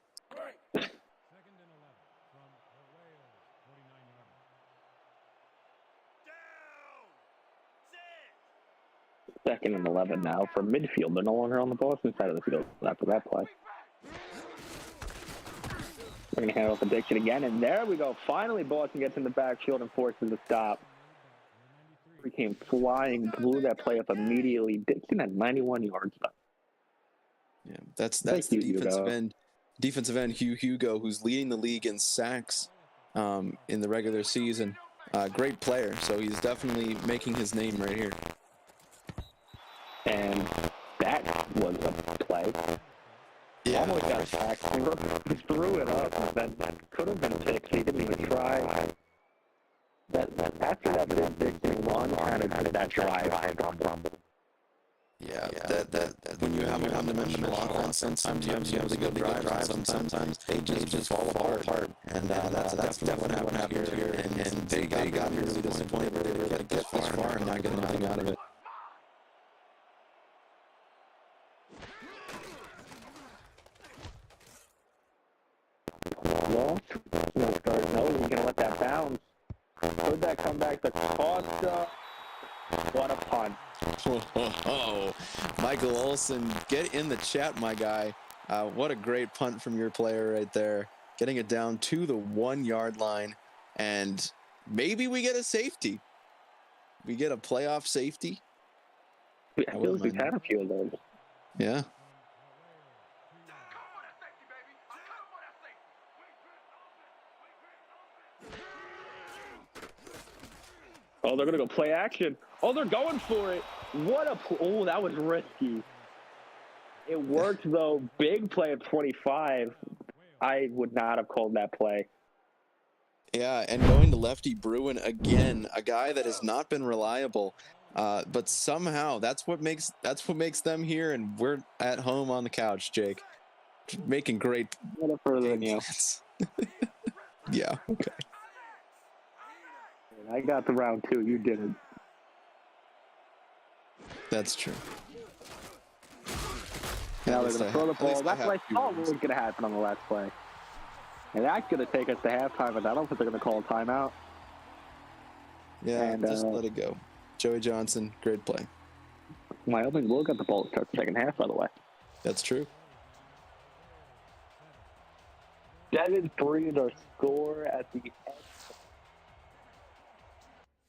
Second and 11 now for midfield. They're no longer on the Boston side of the field after that play. We're going to hand it off to Dixon again, and there we go. Finally, Boston gets in the backfield and forces the stop. He came flying, blew that play up immediately. Dixon had 91 yards left. Yeah, that's the defensive end Hugh Hugo, who's leading the league in sacks in the regular season. Great player, so he's definitely making his name right here. And that was a play. Yeah, almost got sacked. He threw it up, and that could have been picked. He didn't even try. After that big run, kind of did that drive. Yeah, that when you have a one-dimensional offense, sometimes you have to go drive, and sometimes they just fall apart. And that's definitely what happened here. And they got really disappointed. They were like this far and not getting anything out of it. No, he's going to let that bounce. Could that come back to Costa? What a punt. Oh, Michael Olson, get in the chat, my guy. What a great punt from your player right there. Getting it down to the 1 yard line. And maybe we get a safety. We get a playoff safety. I feel like we've had a few of those. Yeah. Oh, they're going to go play action. Oh, they're going for it. Oh, that was risky. It worked, though. Big play at 25. I would not have called that play. Yeah, and going to lefty Bruin again, a guy that has not been reliable, but somehow that's what makes them here, and we're at home on the couch, Jake, making great. Further than you. Yeah. Okay. I got the round 2. You didn't. That's true. Now they're going to throw the ball. That's what I thought was going to happen on the last play. And that's going to take us to halftime, but I don't think they're going to call a timeout. Yeah, and just let it go. Joey Johnson, great play. Wyoming will get the ball to start the second half, by the way. That's true. 7-3 is our score at the end.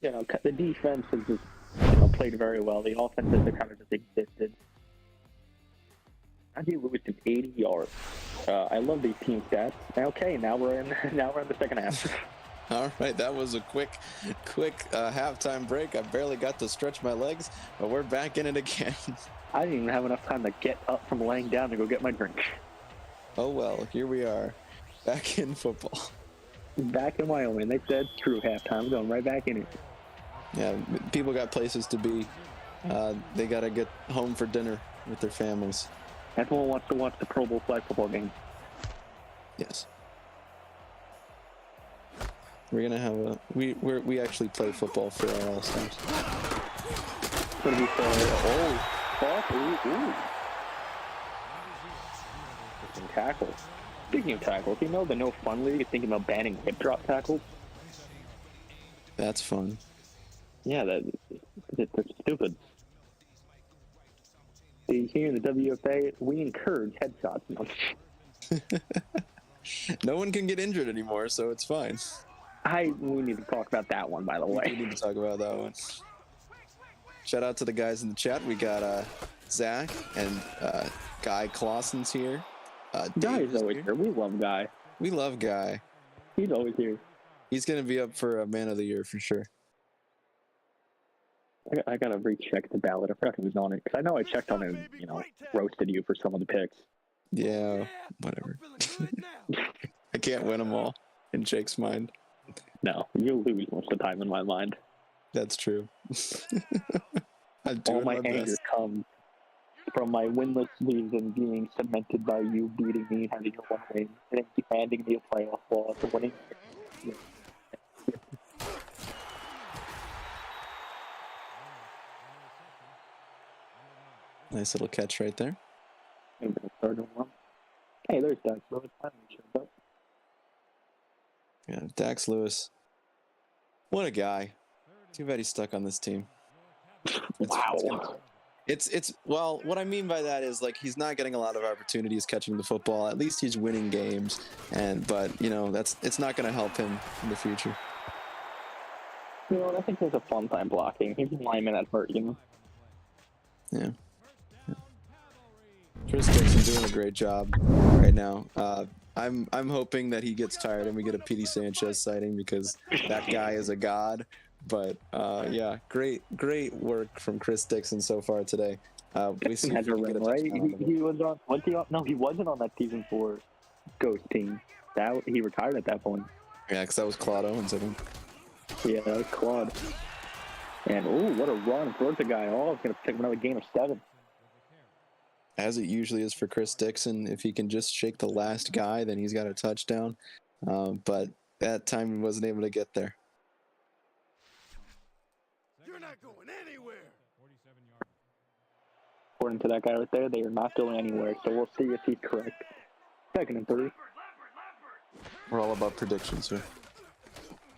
You know, the defense has just played very well. The offense has kind of just existed. Andy Lewis in 80 yards. I love these team stats. Okay, now we're in the second half. All right, that was a quick halftime break. I barely got to stretch my legs, but we're back in it again. I didn't even have enough time to get up from laying down to go get my drink. Oh well, here we are, back in football. Back in Wyoming. They said true halftime. Going right back in it. Yeah, people got places to be. They got to get home for dinner with their families. Everyone wants to watch the Pro Bowl flag football game. Yes. We're gonna have we actually play football for our All-Stars. It's gonna be tackles. Speaking of tackles, you know the No Fun League is thinking about banning hip drop tackles. That's fun. Yeah, that's stupid. See, here in the WFA, we encourage headshots. No one can get injured anymore, so it's fine. We need to talk about that one, by the way. We need to talk about that one. Shout out to the guys in the chat. We got Zach and Guy Clausen's here. Guy's always here. We love Guy. We love Guy. He's always here. He's going to be up for a Man of the Year for sure. I gotta recheck the ballot. I forgot who was on it because I know I checked on it and roasted you for some of the picks. Yeah, whatever. I can't win them all in Jake's mind. No, you lose most of the time in my mind. That's true. All my anger comes from my winless season being cemented by you beating me, having a 1 win, and then handing me a playoff loss and winning. Nice little catch right there. Hey, there's Dax Lewis. Yeah, Dax Lewis. What a guy. Too bad he's stuck on this team. Wow. It's well, what I mean by that is like he's not getting a lot of opportunities catching the football. At least he's winning games, but it's not going to help him in the future. I think there's a fun time blocking. He's a lineman at hurt, Yeah. Chris Dixon's doing a great job right now. I'm hoping that he gets tired and we get a P.D. Sanchez sighting because that guy is a god. But yeah, great work from Chris Dixon so far today. We see has a ring, right? He was on. No, he wasn't on that season 4 Ghost team. He retired at that point. Yeah, because that was Claude Owens, I think. Yeah, that was Claude. And what a run! Throws the guy off. He's gonna pick another game of 7. As it usually is for Chris Dixon, if he can just shake the last guy, then he's got a touchdown. But that time he wasn't able to get there. You're not going anywhere. According to that guy right there, they are not going anywhere. So we'll see if he's correct. 2nd and 3. We're all about predictions here.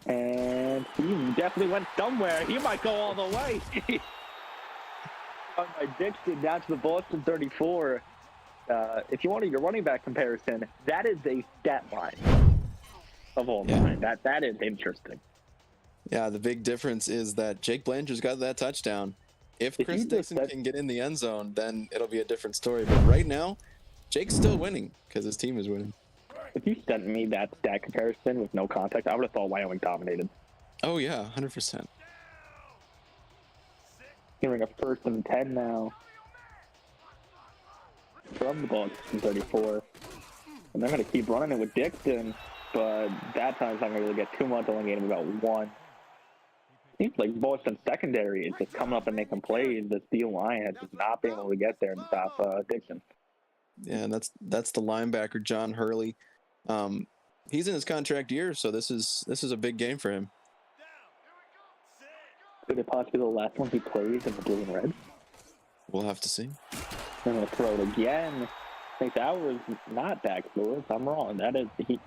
And he definitely went somewhere. He might go all the way. On my Dixon down to the Boston 34. If you wanted your running back comparison, that is a stat line of all time. That is interesting. Yeah, the big difference is that Jake Blanchard's got that touchdown. If Chris Dixon can get in the end zone, then it'll be a different story. But right now, Jake's still winning because his team is winning. If you sent me that stat comparison with no context, I would have thought Wyoming dominated. Oh, yeah, 100%. Hearing a 1st and 10 now from the Boston 34. And they're going to keep running it with Dixon, but that time's not going to really get too much. Only getting about 1. Seems like Boston secondary is just coming up and making plays. The Steel line has just not been able to get there and stop Dixon. Yeah, and that's the linebacker, John Hurley. He's in his contract year, so this is a big game for him. Could it possibly be the last one he plays in the blue and red? We'll have to see. I'm going to throw it again. I think that was not Dax Lewis. I'm wrong. That is he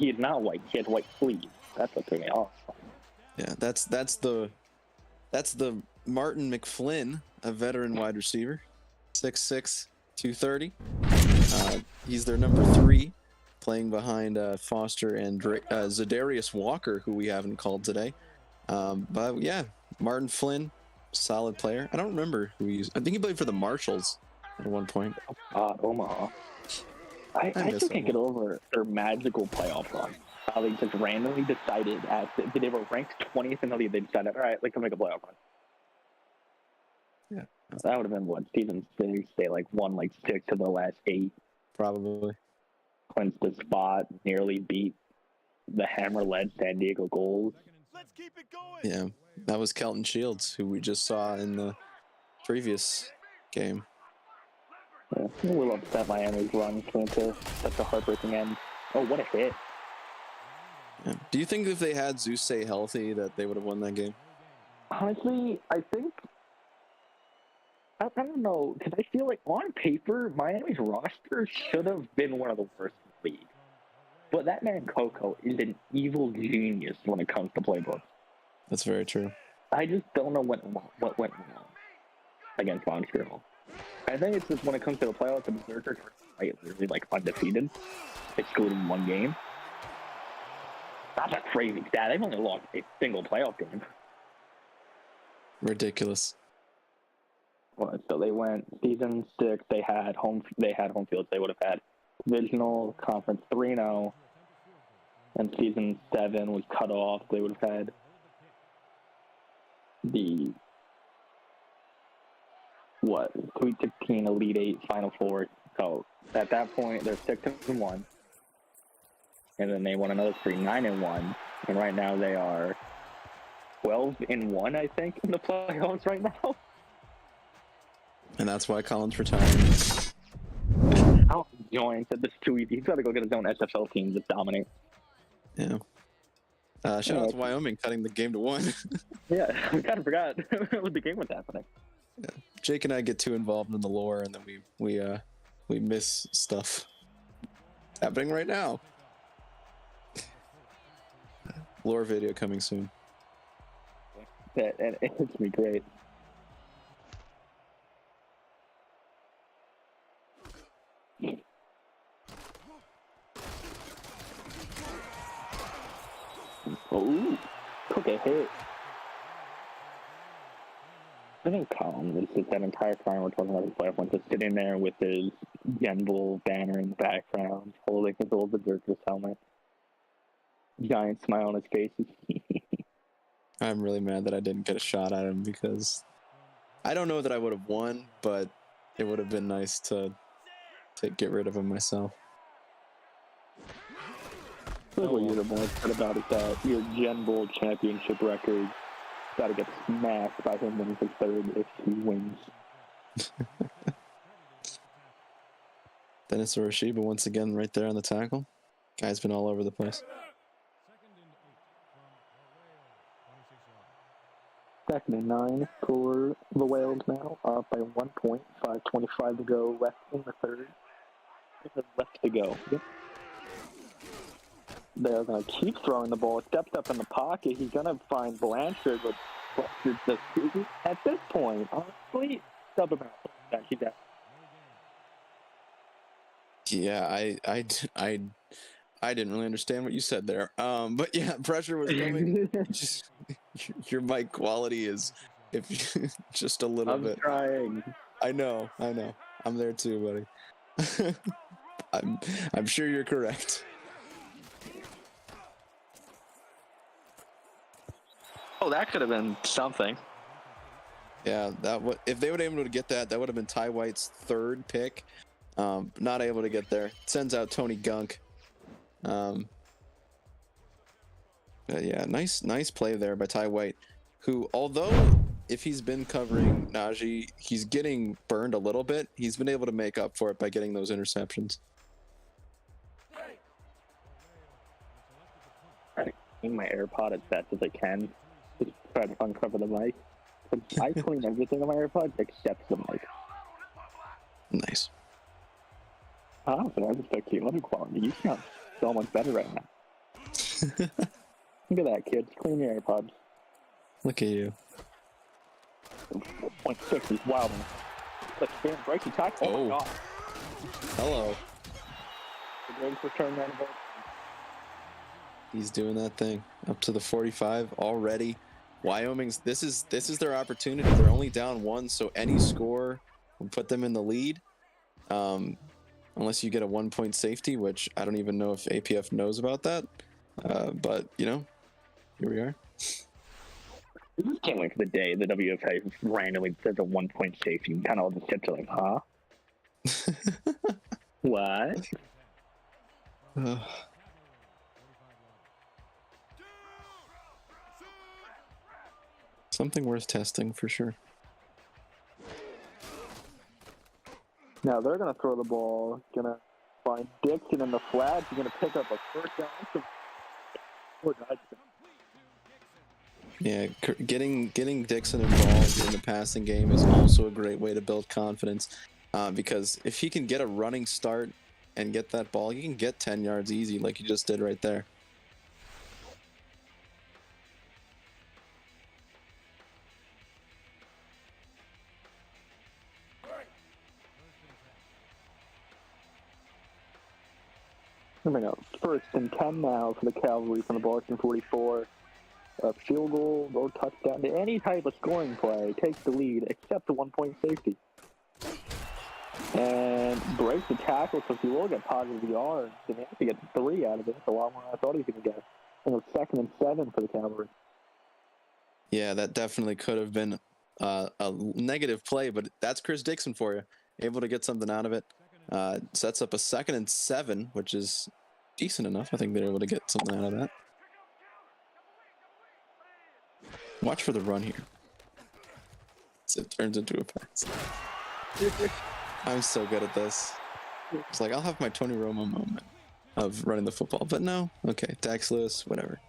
is not white. He has white sleeves. That's what threw me off. Yeah, that's the Martin McFlynn, a veteran wide receiver, 6'6", 230. He's their number 3, playing behind Foster and Zadarius Walker, who we haven't called today. But yeah, Martin Flynn, solid player. I don't remember who he used. I think he played for the Marshalls at one point. Omaha. I still can't get over their magical playoff run. How they just randomly decided they were ranked 20th and they decided, all right, let's make a playoff run. Yeah. That would have been what, season 6. They won 6 of the last 8. Probably. Clinched the spot, nearly beat the hammer-led San Diego Gulls. Let's keep it going. Yeah, that was Kelton Shields, who we just saw in the previous game. Yeah, we love that Miami's run came to such a heartbreaking end. Oh, what a hit. Yeah. Do you think if they had Zeus healthy that they would have won that game? Honestly, I think... I don't know, because I feel like on paper, Miami's roster should have been one of the worst in the league. But that man Coco is an evil genius when it comes to playbooks. That's very true. I just don't know what went wrong against Montreal. I think it's just when it comes to the playoffs, the Berserkers are literally undefeated, excluding 1 game. That's a crazy stat. They've only lost a single playoff game. Ridiculous. What? So they went season 6. They had home fields. They would have had divisional conference 3-0, and season 7 was cut off. They would have had the Sweet 16, Elite 8, Final Four. So at that point, they're 6-1, and then they won another 3, 9-1, and right now they are 12-1, I think, in the playoffs right now. And that's why Colin's retiring. I'll join. Said this too easy. He's got to go get his own SFL team to dominate. Yeah. Shout out to Wyoming cutting the game to 1. Yeah, I kind of forgot what the game was happening. Yeah. Jake and I get too involved in the lore, and then we miss stuff happening right now. Lore video coming soon. Yeah, and it's gonna be great. Oh, took a hit. I think Colin is just that entire time we're talking about his playoff one, just sitting there with his Genbull banner in the background, holding his old Berserker's helmet. Giant smile on his face. I'm really mad that I didn't get a shot at him because I don't know that I would have won, but it would have been nice to get rid of him myself. What you're the most upset about is that your Genbull championship record got to get smashed by him winning his third if he wins. Dennis Urashiba once again right there on the tackle. Guy's been all over the place. 2nd and 9 for the Whales now, up by 1 point, 5:25 to go left in the third. Left to go. Yep. They're going to keep throwing the ball. Steps up in the pocket. He's going to find Blanchard, but Blanchard just, at this point, honestly, sub him out. He's out. Yeah, I didn't really understand what you said there. But yeah, pressure was coming. Just your mic quality is just a little bit. I'm trying. I know. I'm there too, buddy. I'm sure you're correct. Oh, that could have been something. Yeah, if they would have been able to get that would have been Ty White's 3rd pick. Not able to get there. Sends out Tony Gunk. But yeah, nice play there by Ty White, who, although if he's been covering Najee, he's getting burned a little bit. He's been able to make up for it by getting those interceptions. I clean my AirPod as fast as I can. Just try to uncover the mic. I clean everything on my AirPods except the mic. Nice. Oh, but I respect your audio quality. You sound so much better right now. Look at that, kids. Clean your AirPods. Look at you. 4.6 is wild. Let's stand break the tackle. Oh my god. Hello. The greatest return man of all. He's doing that thing. Up to the 45 already. Wyoming's this is their opportunity. They're only down 1, so any score will put them in the lead. Unless you get a 1-point safety, which I don't even know if APF knows about that. But here we are. I just can't wait for the day the WFA randomly says a 1-point safety and kind of all the steps are like, huh? What? Something worth testing for sure. Now they're going to throw the ball. Going to find Dixon in the flat. He's going to pick up a first down. Yeah, getting Dixon involved in the passing game is also a great way to build confidence, because if he can get a running start and get that ball, he can get 10 yards easy like he just did right there. Coming up, 1st and 10 now for the Cavalry from the Boston 44. A field goal, no touchdown, any type of scoring play takes the lead except the 1-point safety. And breaks the tackle, so if you will get positive yards, then they have to get 3 out of it. That's a lot more than I thought he was going to get. And it was 2nd and 7 for the Cavalry. Yeah, that definitely could have been a negative play, but that's Chris Dixon for you. Able to get something out of it. Sets up a 2nd and 7, which is decent enough. I think they're able to get something out of that. Watch for the run here. So it turns into a pass. I'm so good at this. It's like, I'll have my Tony Romo moment of running the football, but no. Okay, Dax Lewis, whatever.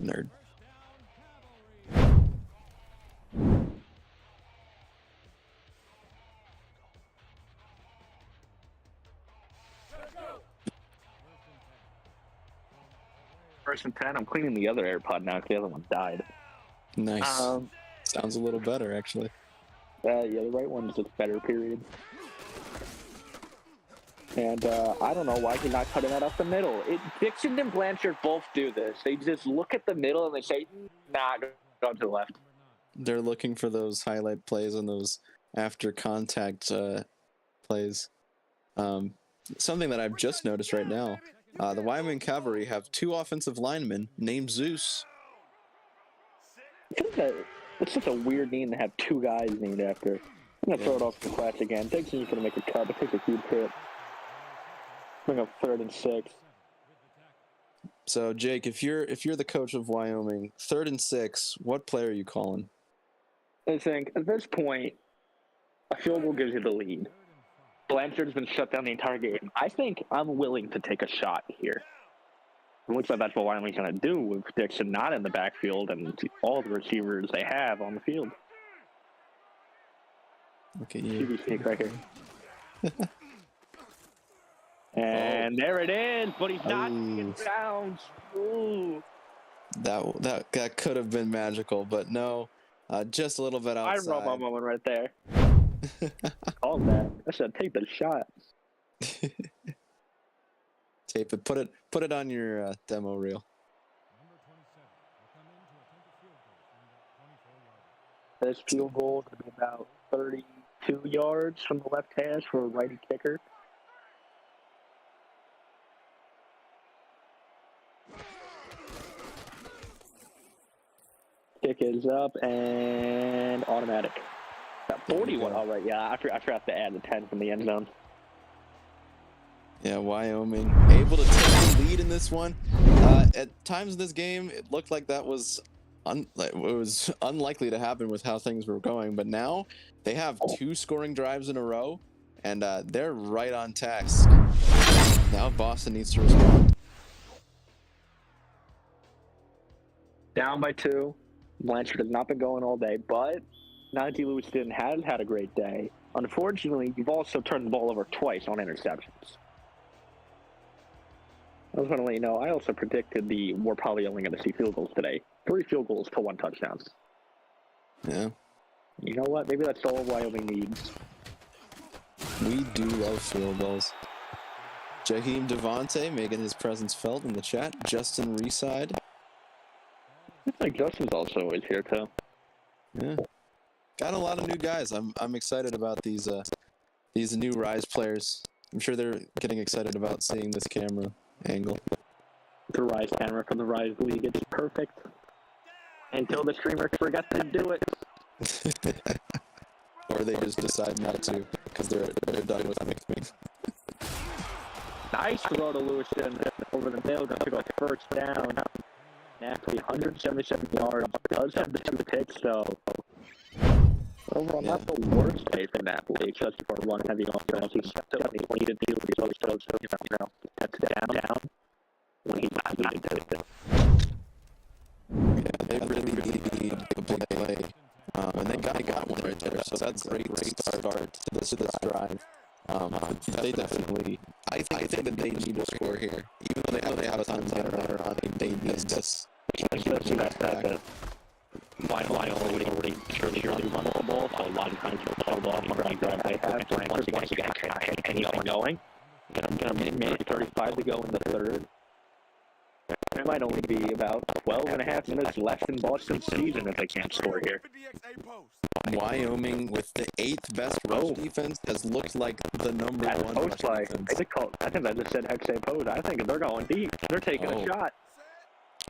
Nerd. First and 10. I'm cleaning the other AirPod now because the other one died. Nice. Sounds a little better, actually. Yeah, the right one is just better, period. And I don't know why he's not cutting that up the middle. Dixon and Blanchard both do this. They just look at the middle and they say, nah, go to the left. They're looking for those highlight plays and those after contact plays. Something that I've just noticed right now. The Wyoming Cavalry have 2 offensive linemen named Zeus. I think that it's such a weird name to have 2 guys named after. I'm going to throw it off the class again. Dixon's going to make a cut, but takes a huge hit. Bring up 3rd and 6. So, Jake, if you're the coach of Wyoming, 3rd and 6, what play are you calling? I think at this point, a field goal gives you the lead. Blanchard's been shut down the entire game. I think I'm willing to take a shot here. It looks like that's what Wyoming's going to do with Dixon not in the backfield and all the receivers they have on the field. Okay, TV sneak right here. And there it is, but he's not getting down. Ooh. That could have been magical, but no, just a little bit outside. I wrote my moment right there. Call that. I said take the shot. Tape it. Put it on your demo reel. This field goal could be about 32 yards from the left hash for a righty kicker. Kick is up and automatic. 41. All right, yeah, I forgot to add the 10 from the end zone. Yeah, Wyoming able to take the lead in this one. At times in this game, it looked like that was unlikely to happen with how things were going. But now they have 2 scoring drives in a row, and they're right on task. Now Boston needs to respond. Down by 2. Blanchard has not been going all day, but Najee Lewiston has had a great day. Unfortunately, you've also turned the ball over twice on interceptions. I was going to let you know, I also predicted we're probably only going to see field goals today. 3 field goals to 1 touchdown. Yeah. You know what? Maybe that's all Wyoming needs. We do love field goals. Jaheim Devontae making his presence felt in the chat. Justin Reside. I think Justin's also always here, too. Yeah. Got a lot of new guys. I'm excited about these new Rise players. I'm sure they're getting excited about seeing this camera angle. The Rise camera from the Rise League. It's perfect. Until the streamer forgets to do it. Or they just decide not to because they're done with me. Nice throw to Lewiston over the middle. Going to go 1st down. Actually, 177 yards. Does have the 2 picks, though. Overall, not the worst day for that play, just for a run-heavy offense. He definitely needed to do those, that's down. When he not needed to. Yeah, they really need a big play. And they got one right there, so that's a great start to this drive. They definitely, I think that they need to score here. Even though they have a ton of time later on, they need this. Especially that Wyoming already surely run the ball, so a lot of times we'll hold off on running drive they have. So once you get anything going, I'm going to make 35 to go in the 3rd. There might only be about 12 and a half minutes left in Boston's season if they can't score here. 50x post. Wyoming, with the 8th best rush defense, has looked like the number That's one post rush play. defense. I think I just said XA pose. I think they're going deep. They're taking a shot.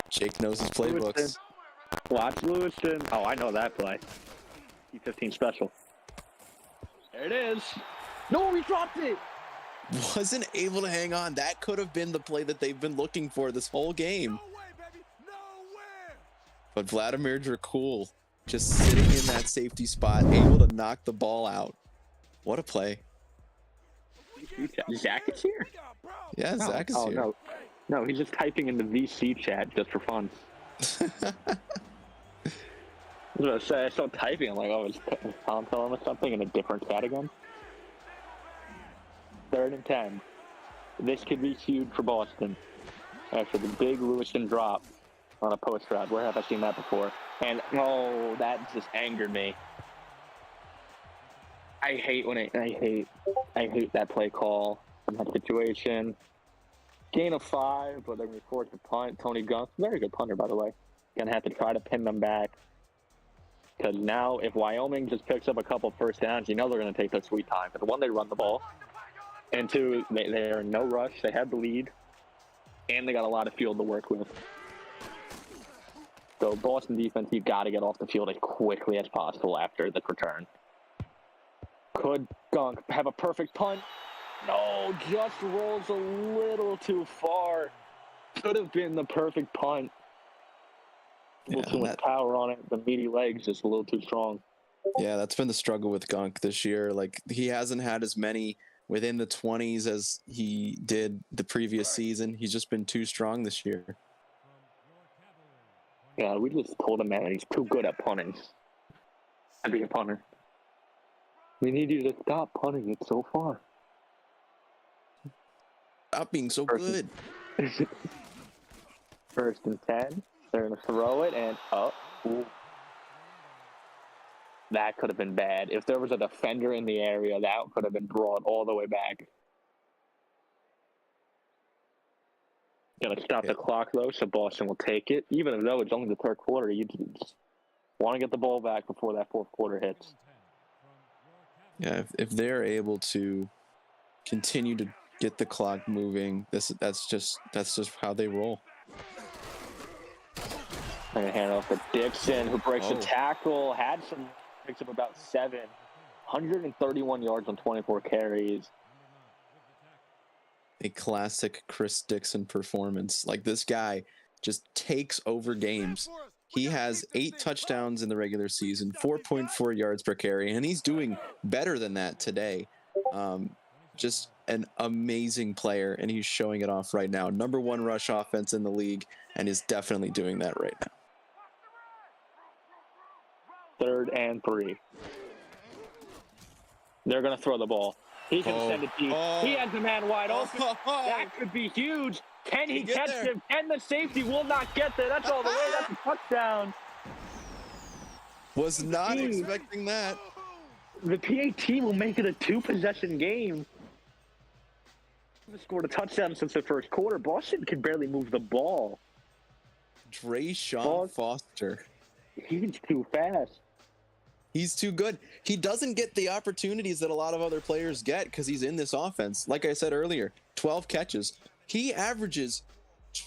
Jake knows his playbooks. Lewiston. Watch Lewiston. Oh, I know that play. T15 special. There it is. No, he dropped it. Wasn't able to hang on. That could have been the play that they've been looking for this whole game. No way, baby. Nowhere. But Vladimir Dracul just sitting in that safety spot, able to knock the ball out. What a play. Zach is here? Yeah, Zach is here. No, he's just typing in the VC chat just for fun. I was going to say, I saw typing. I'm like, oh, is Tom telling us something in a different chat again? 3rd and 10. This could be huge for Boston. After the big Lewiston drop on a post route. Where have I seen that before? And, oh, that just angered me. I hate that play call from that situation. Gain of 5, but they're going to force a punt. Tony Gunk, very good punter, by the way. Going to have to try to pin them back. Because now, if Wyoming just picks up a couple first downs, you know they're going to take their sweet time. But one, they run the ball. And 2, they're in no rush. They have the lead. And they got a lot of field to work with. So Boston defense, you've got to get off the field as quickly as possible after the return. Could Gunk have a perfect punt? No, just rolls a little too far. Could have been the perfect punt. A little too much power on it. The meaty legs just a little too strong. Yeah, that's been the struggle with Gunk this year. Like, he hasn't had as many within the 20s as he did the previous season. He's just been too strong this year. Yeah, we just told him, man, he's too good at punting. I'd be a punter. We need you to stop punting it so far. Stop being so good. 1st and 10. They're going to throw it, and ooh. That could have been bad. If there was a defender in the area, that could have been brought all the way back. Going to stop the clock, though, so Boston will take it. Even though it's only the 3rd quarter, you just want to get the ball back before that 4th quarter hits. Yeah, if they're able to continue to get the clock moving, that's just how they roll. I'm going to hand it off to Dixon, who breaks a tackle, picks up about 7, 131 yards on 24 carries. A classic Chris Dixon performance. Like, this guy just takes over games. He has 8 touchdowns in the regular season, 4.4 yards per carry, and he's doing better than that today. Just an amazing player, and he's showing it off right now. Number 1 rush offense in the league, and is definitely doing that right now. 3rd and 3. They're going to throw the ball. He can send it deep. He has the man wide open. That could be huge. Can he catch him? And the safety will not get there. That's all the way. That's a touchdown. Was not expecting that. The PAT will make it a 2-possession game. They scored a touchdown since the 1st quarter. Boston can barely move the ball. Drayshawn Foster. He's too fast. He's too good. He doesn't get the opportunities that a lot of other players get because he's in this offense. Like I said earlier, 12 catches. He averages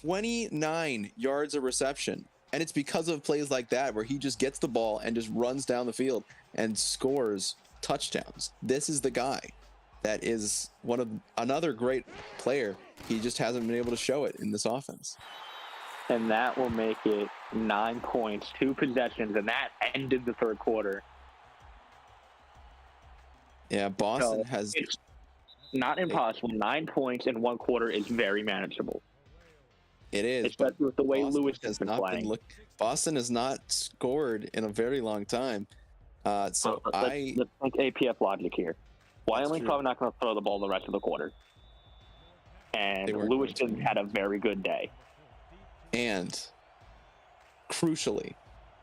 29 yards of reception. And it's because of plays like that where he just gets the ball and just runs down the field and scores touchdowns. This is the guy that is another great player. He just hasn't been able to show it in this offense. And that will make it 9 points, 2 possessions, and that ended the 3rd quarter. Yeah, Boston has... It's not impossible. 9 points in 1 quarter is very manageable. It is. Especially with the way Lewis has been playing. Boston has not scored in a very long time. Let's think APF logic here. Wyoming probably not going to throw the ball the rest of the quarter. And Lewiston had a very good day. And, crucially,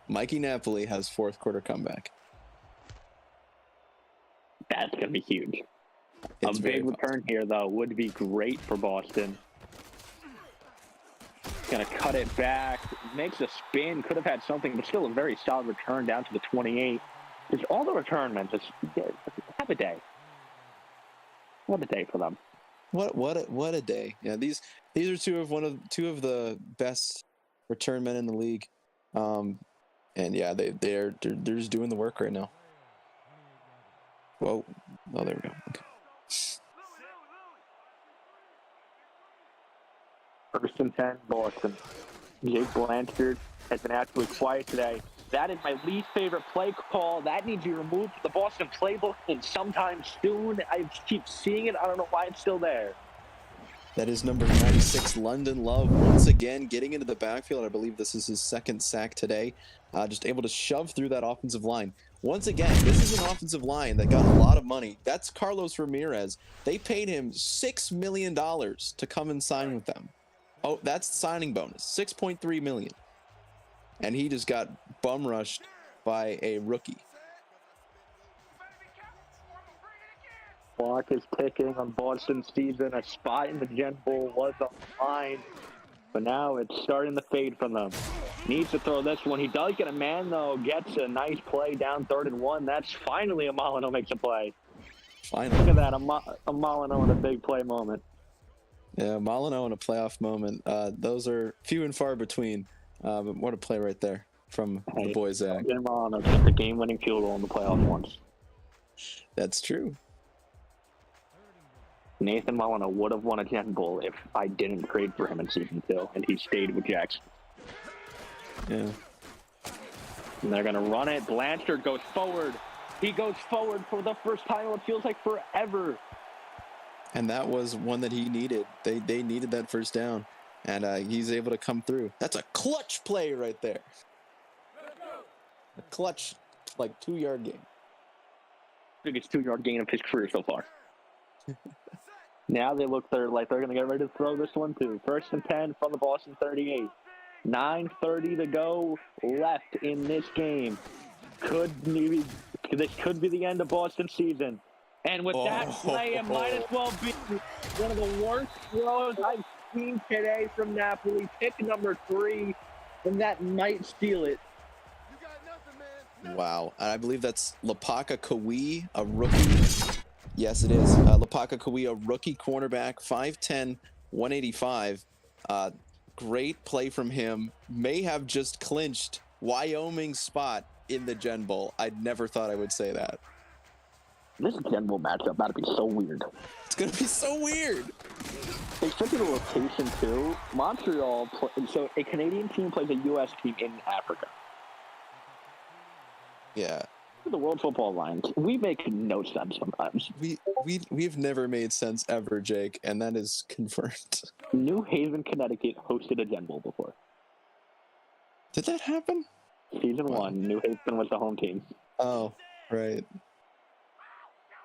Mikey Napoli has 4th quarter comeback. That's going to be huge. A big return here, though, would be great for Boston. going to cut it back. Makes a spin. Could have had something, but still a very solid return down to the 28. Just all the return men just have a day. What a day for them. What a day. Yeah, these are two of the best return men in the league. And yeah, they're just doing the work right now. Whoa. Oh, there we go. Okay. First and 10, Boston. Jake Blanchard has been absolutely quiet today. That is my least favorite play call. That needs to be removed from the Boston playbook and sometime soon. I keep seeing it. I don't know why it's still there. That is number 96, London Love, once again getting into the backfield. I believe this is his second sack today. Just able to shove through that offensive line. Once again, this is an offensive line that got a lot of money. That's Carlos Ramirez. They paid him $6 million to come and sign with them. Oh, that's the signing bonus, $6.3 million. And he just got bum rushed by a rookie. Clock is ticking on Boston's season. A spot in the Gen Bowl was on the line, but now it's starting to fade from them. Needs to throw this one. He does get a man, though. Gets a nice play down 3rd and 1. That's finally a Molyneux makes a play. Finally. Look at that, a Molyneux in a big play moment. Yeah, Molyneux in a playoff moment. Those are few and far between. But what a play right there from the boy Zach. Molyneux took the game-winning field goal in the playoff once. That's true. Nathan Molyneux would have won a Gen Bowl if I didn't trade for him in season 2, and he stayed with Jackson. Yeah. And they're going to run it. Blanchard goes forward. He goes forward for the first time. It feels like forever. And that was one that he needed. They needed that first down, and he's able to come through. That's a clutch play right there. A clutch, 2-yard gain. Biggest 2-yard gain of his career so far. Now they're going to get ready to throw this one too. 1st and 10 from the Boston 38. 9:30 to go left in this game. This could be the end of Boston's season. And with that play, it might as well be one of the worst throws I've seen today from Napoli. Pick number 3, and that might steal it. You got nothing, man. Wow. And I believe that's Lapaka Kawi, a rookie. Yes, it is. Lapaka Kawi, a rookie cornerback, 5'10", 185. Great play from him. May have just clinched Wyoming's spot in the Gen Bowl. I never thought I would say that. This Gen Bowl matchup about to be so weird. It's going to be so weird. They took it a rotation too. Montreal, so a Canadian team plays a U.S. team in Africa. Yeah. The World Football Alliance, we make no sense sometimes. We've never made sense ever, Jake, and that is confirmed. New Haven, Connecticut hosted a Gen Bowl before. Did that happen? Season 1, New Haven was the home team. Oh, right.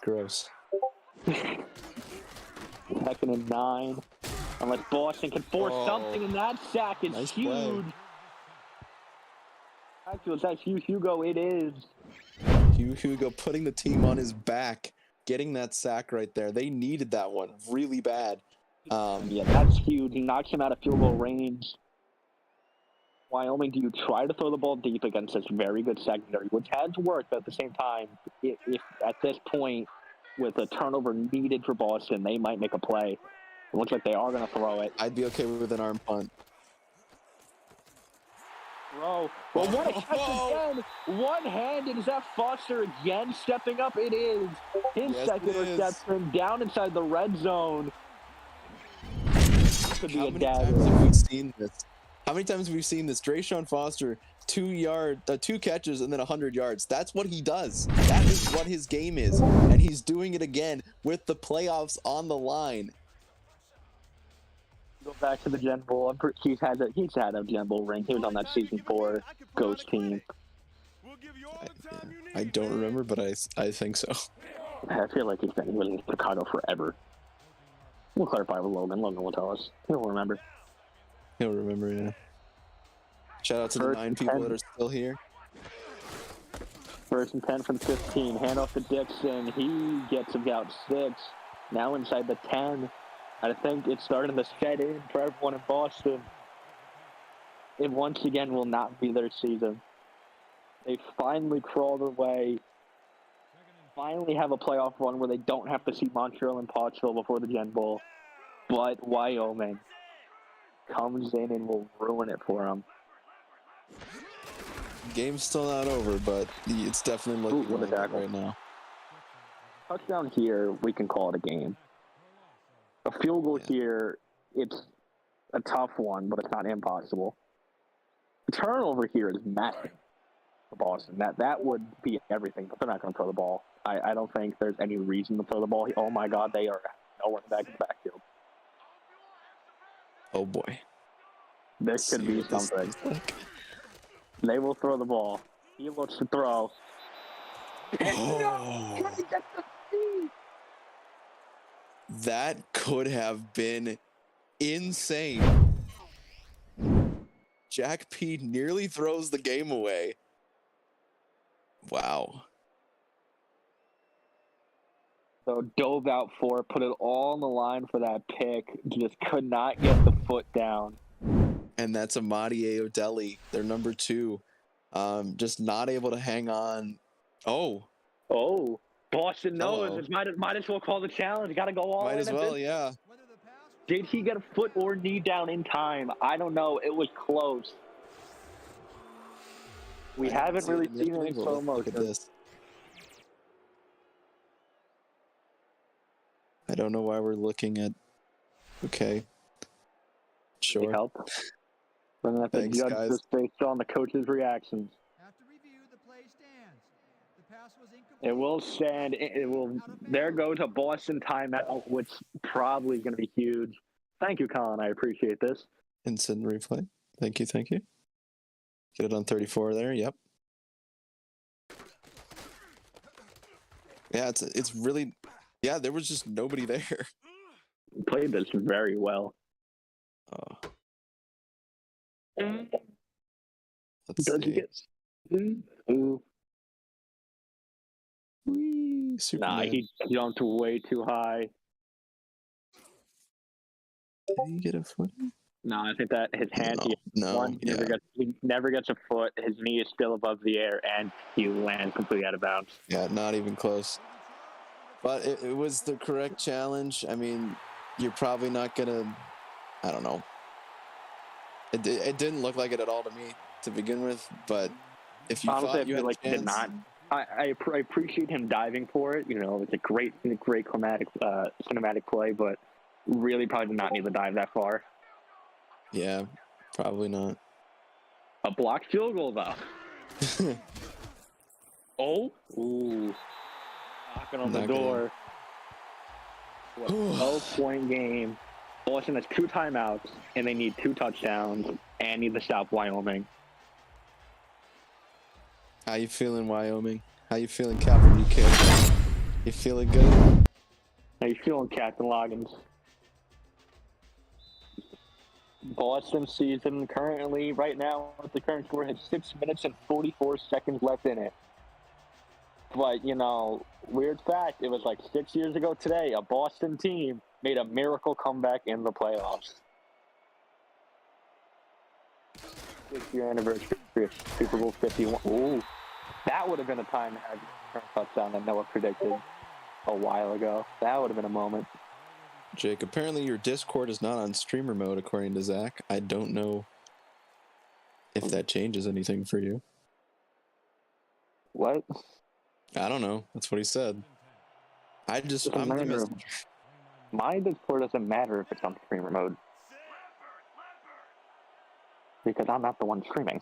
Gross. 2nd and 9. Unless Boston can force something, and that sack is nice huge. Actually, that's Hugo. It is. Hugo putting the team on his back, getting that sack right there. They needed that one really bad. Yeah, that's huge. He knocks him out of field goal range. Wyoming, do you try to throw the ball deep against this very good secondary, which has worked, but at the same time, if at this point, with a turnover needed for Boston, they might make a play. It looks like they are going to throw it. I'd be okay with an arm punt. Bro, well, what a catch again! One-handed, is that Foster again stepping up? It is. His second reception down inside the red zone. Could be a dagger. How many times have we seen this? How many times have we seen this? Drayshawn Foster, 2 catches and then 100 yards. That's what he does. That is what his game is. And he's doing it again with the playoffs on the line. Go back to the Gen Bowl. He's had a Gen Bowl ring. He was on that season 4 Ghost team. I don't remember, but I think so. I feel like he's been in Chicago forever. We'll clarify with Logan. Logan will tell us. He'll remember. He'll remember, yeah. Shout out to the 9 people that are still here. 1st and 10 from 15. Hand off to Dixon. He gets about 6. Now inside the 10. I think it's starting to set in for everyone in Boston. it once again will not be their season. They finally crawled away, finally have a playoff run where they don't have to see Montreal and Pottsville before the Gen Bowl. But Wyoming comes in and will ruin it for them. Game's still not over, but it's definitely looking like it right now. Touchdown here, we can call it a game. A field goal here, it's a tough one, but it's not impossible. The turnover here is massive for Boston. That would be everything, but they're not going to throw the ball. I don't think there's any reason to throw the ball. Oh, my God, they are nowhere back in the backfield. Oh, boy. This could be something. They will throw the ball. He looks to throw. Oh. That could have been insane. Jack P nearly throws the game away. Wow. So dove out for it, put it all on the line for that pick. Just could not get the foot down. And that's Amadi Ayodelli, their number 2. Just not able to hang on. Oh, Boston knows. Might as well call the challenge. Got to go all in. Might as well, yeah. Did he get a foot or knee down in time? I don't know. It was close. We haven't really seen it in slow motion. Look at this. I don't know why we're looking at. Okay. Sure. Help. We're gonna have to judge this based on the coach's reactions. After review, the play stands. The pass was incomplete. It will stand. It will. There goes a Boston timeout, which probably going to be huge. Thank you, Colin. I appreciate this. Instant replay. Thank you. Get it on 34 there. Yep. Yeah, it's really. Yeah, there was just nobody there. Played this very well. Let's Does see. he get? Ooh. Whee, Superman. Nah, he jumped way too high. Did he get a foot? No, I think that his hand, he never gets a foot. His knee is still above the air, and he lands completely out of bounds. Yeah, not even close. But it was the correct challenge. I mean, you're probably not gonna. I don't know. It didn't look like it at all to me to begin with. But if you honestly, thought I you feel had like a chance, did not. I appreciate him diving for it. You know, it's a great cinematic play, but really probably did not need to dive that far. Yeah, probably not. A blocked field goal, though. Ooh. Knocking on the door. 12-point game. Boston has 2 timeouts, and they need 2 touchdowns, and need to stop Wyoming. How you feeling, Wyoming? How you feeling, Cavalry kid? You feeling good? How you feeling, Captain Loggins? Boston season currently, right now, the current score has 6 minutes and 44 seconds left in it. But, you know, weird fact, it was like 6 years ago today, a Boston team made a miracle comeback in the playoffs. 6-year anniversary of Super Bowl 51. Ooh, that would have been a time to have a touchdown that Noah predicted a while ago. That would have been a moment. Jake, apparently your Discord is not on streamer mode, according to Zach. I don't know if that changes anything for you. What? I don't know. That's what he said. I'm the messenger. My Discord doesn't matter if it's on streamer mode. Because I'm not the one streaming.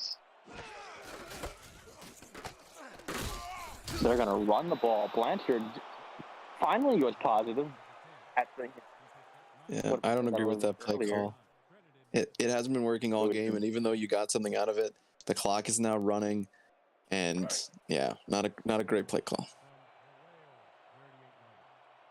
They're going to run the ball. Blanchard finally goes positive. Yeah, I don't agree with that play call. It hasn't been working all game, and even though you got something out of it, the clock is now running, and yeah, not a great play call.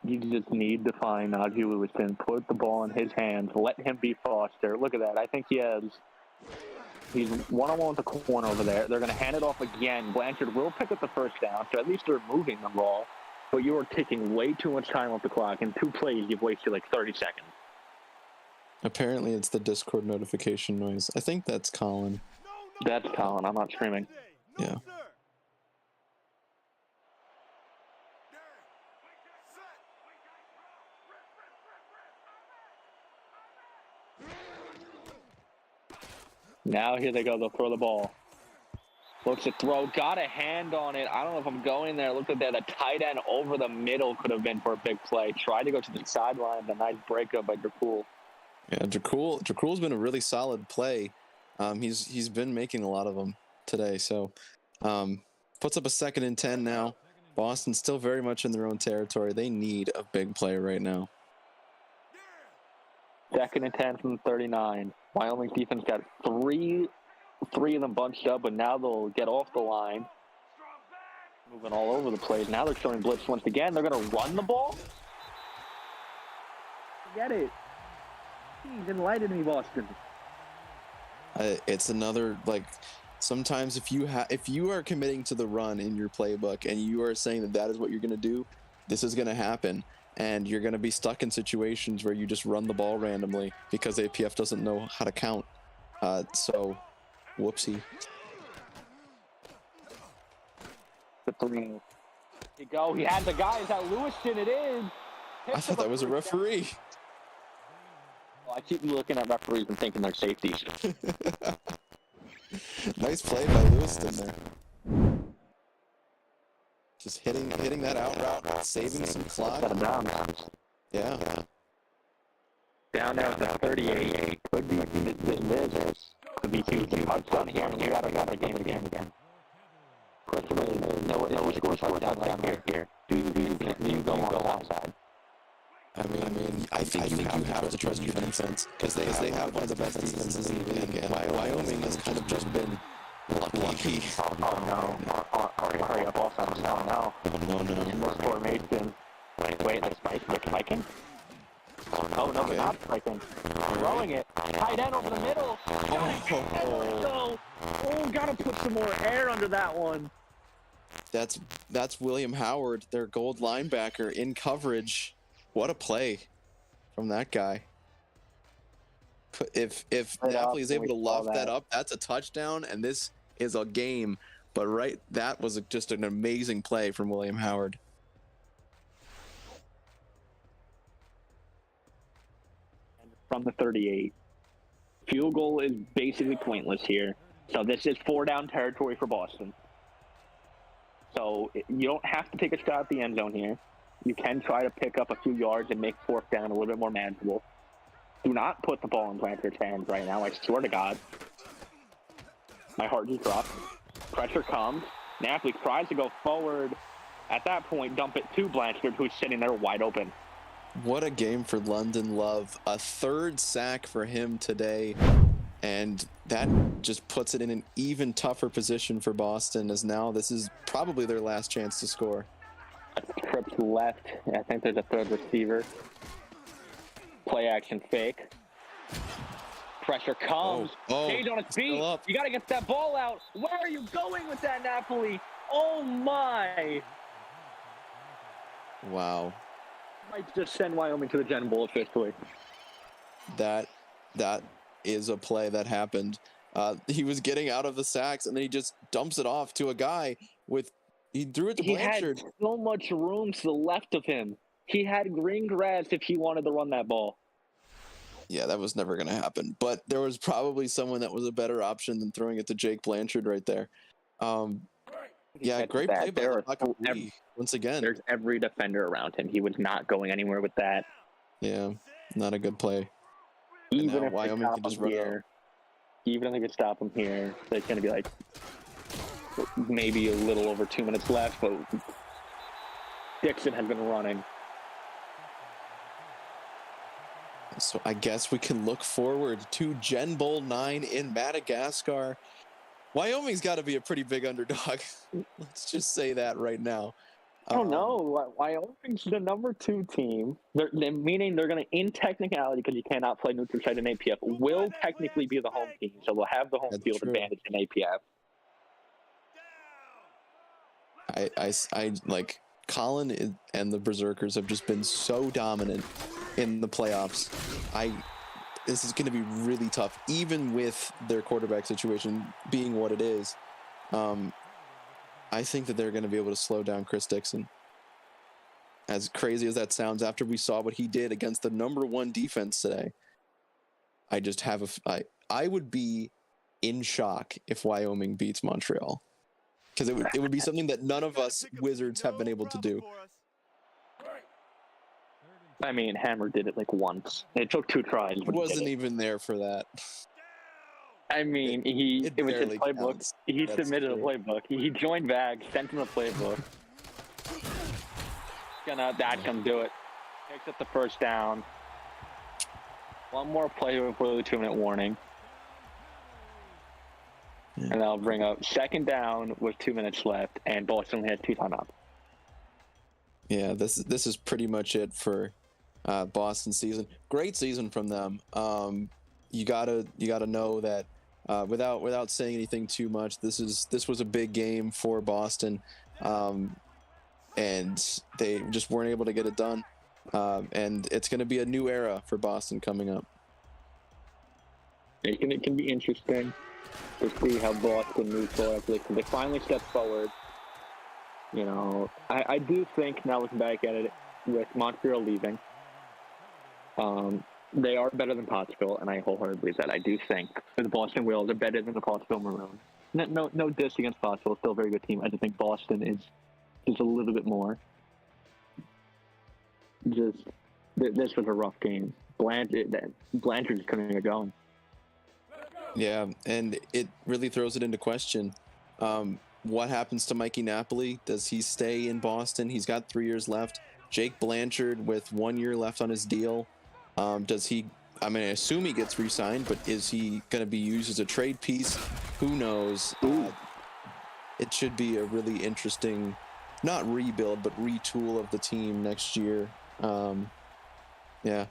You just need to find Najee Lewiston, put the ball in his hands, let him be Foster. Look at that. I think he's one-on-one with the corner over there. They're going to hand it off again. Blanchard will pick up the first down, so at least they're moving the ball. But you are taking way too much time off the clock. In 2 plays, you've wasted like 30 seconds. Apparently, it's the Discord notification noise. I think that's Colin. That's Colin. I'm not screaming. Yeah. Now here they go. They'll throw the ball. Looks to throw. Got a hand on it. I don't know if I'm going there. Looked at that. The tight end over the middle could have been for a big play. Tried to go to the sideline. The nice breakup by Dracul. Yeah, Dracul's been a really solid play. He's been making a lot of them today. So puts up a 2nd and 10 now. Boston's still very much in their own territory. They need a big play right now. 2nd and 10 from the 39. Wyoming defense got three of them bunched up, but now they'll get off the line. Moving all over the place. Now they're showing blitz once again. They're going to run the ball. Forget it. Jeez, enlighten me, Boston. It's another, like, sometimes if you are committing to the run in your playbook and you are saying that is what you're going to do, this is going to happen. And you're going to be stuck in situations where you just run the ball randomly because APF doesn't know how to count. So, whoopsie. The 3. Here you go. He had the guy. Is that Lewiston? It is. I thought that was a referee. Well, I keep looking at referees and thinking they're safeties. Nice play by Lewiston there. Just hitting that out route, saving some clock. Yeah. Down now at the 38. Could be this. Could be huge. Touchdown here. You gotta game again. No score down here. Do you go on the outside? I mean, I think you have to trust your defense because they have one of the best defenses in the league, and Wyoming has kind of just been lucky. Oh no! Hurry up! Offense! No! More formation. Wait, that's spiking. Oh no, okay. not spiking. Throwing it. Tight end over the middle. Oh, gotta put some more air under that one. That's William Howard, their gold linebacker in coverage. What a play from that guy. If Napoli is able to loft that up, that's a touchdown, and this is a game. But that was just an amazing play from William Howard. From the 38. Field goal is basically pointless here. So this is 4-down territory for Boston. So you don't have to take a shot at the end zone here. You can try to pick up a few yards and make 4th down a little bit more manageable. Do not put the ball in Blanchard's hands right now, I swear to God. My heart just dropped. Pressure comes. Napoli tries to go forward. At that point, dump it to Blanchard, who's sitting there wide open. What a game for London Love. A 3rd sack for him today. And that just puts it in an even tougher position for Boston, as now this is probably their last chance to score. Trips left. I think there's a 3rd receiver. Play action fake. Pressure comes. Stage on its feet. You got to get that ball out. Where are you going with that, Napoli? Oh, my. Wow. Might just send Wyoming to the Gen Bowl officially. That is a play that happened. He was getting out of the sacks, and then he just dumps it off to a guy he threw it to Blanchard. He had so much room to the left of him. He had green grass if he wanted to run that ball. Yeah, that was never going to happen. But there was probably someone that was a better option than throwing it to Jake Blanchard right there. Yeah, great play by Cavalry. Once again, there's every defender around him. He was not going anywhere with that. Yeah, not a good play. Even if Wyoming can just run here, even if they could stop him here, it's going to be like maybe a little over 2 minutes left. But Dixon has been running. So I guess we can look forward to Gen Bowl 9 in Madagascar. Wyoming's got to be a pretty big underdog. Let's just say that right now. I don't know. Wyoming's the number 2 team. Meaning they're going to, in technicality, because you cannot play neutral site in APF, will technically be the home team. So they'll have the home field advantage in APF. I like Colin and the Berserkers have just been so dominant in the playoffs. this is going to be really tough, even with their quarterback situation being what it is. I think that they're going to be able to slow down Chris Dixon. As crazy as that sounds, after we saw what he did against the number 1 defense today, I just have I would be in shock if Wyoming beats Montreal, because it would be something that none of us Wizards have been able to do. I mean, Hammer did it like once. It took 2 tries. He wasn't even there for that. I mean, it was his playbook. Counts. He That's submitted true. a playbook. He joined VAG, sent him a playbook. That can do it. Picks up the first down. One more play before the 2-minute warning. Yeah. And that'll bring up second down with 2 minutes left, and Boston only had 2 timeouts. Yeah, this is pretty much it for Boston's season. Great season from them. You gotta know that without saying anything too much, this was a big game for Boston, and they just weren't able to get it done. And it's going to be a new era for Boston coming up. It can be interesting to see how Boston moves forward. They finally step forward. You know, I do think, now looking back at it, with Montreal leaving, they are better than Pottsville, and I wholeheartedly believe that. I do think the Boston Whales are better than the Pottsville Maroons. No diss against Pottsville, still a very good team. I just think Boston is a little bit more. This was a rough game. Blanchard just couldn't get going. Yeah, and it really throws it into question. What happens to Mikey Napoli? Does he stay in Boston? He's got 3 years left. Jake Blanchard with 1 year left on his deal. Does he? I mean, I assume he gets re-signed, but is he going to be used as a trade piece? Who knows? It should be a really interesting, not rebuild, but retool of the team next year. Yeah.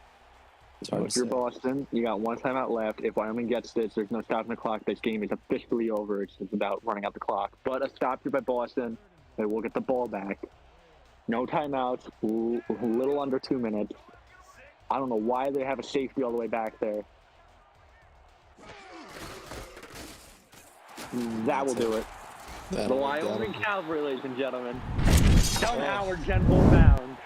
If you're Boston, you got 1 timeout left. If Wyoming gets this, there's no stopping the clock. This game is officially over. It's just about running out the clock. But a stop here by Boston, they will get the ball back. No timeouts, a little under 2 minutes. I don't know why they have a safety all the way back there. That will do it. The Wyoming Cavalry, ladies and gentlemen. Somehow we're Gen Bowl bound.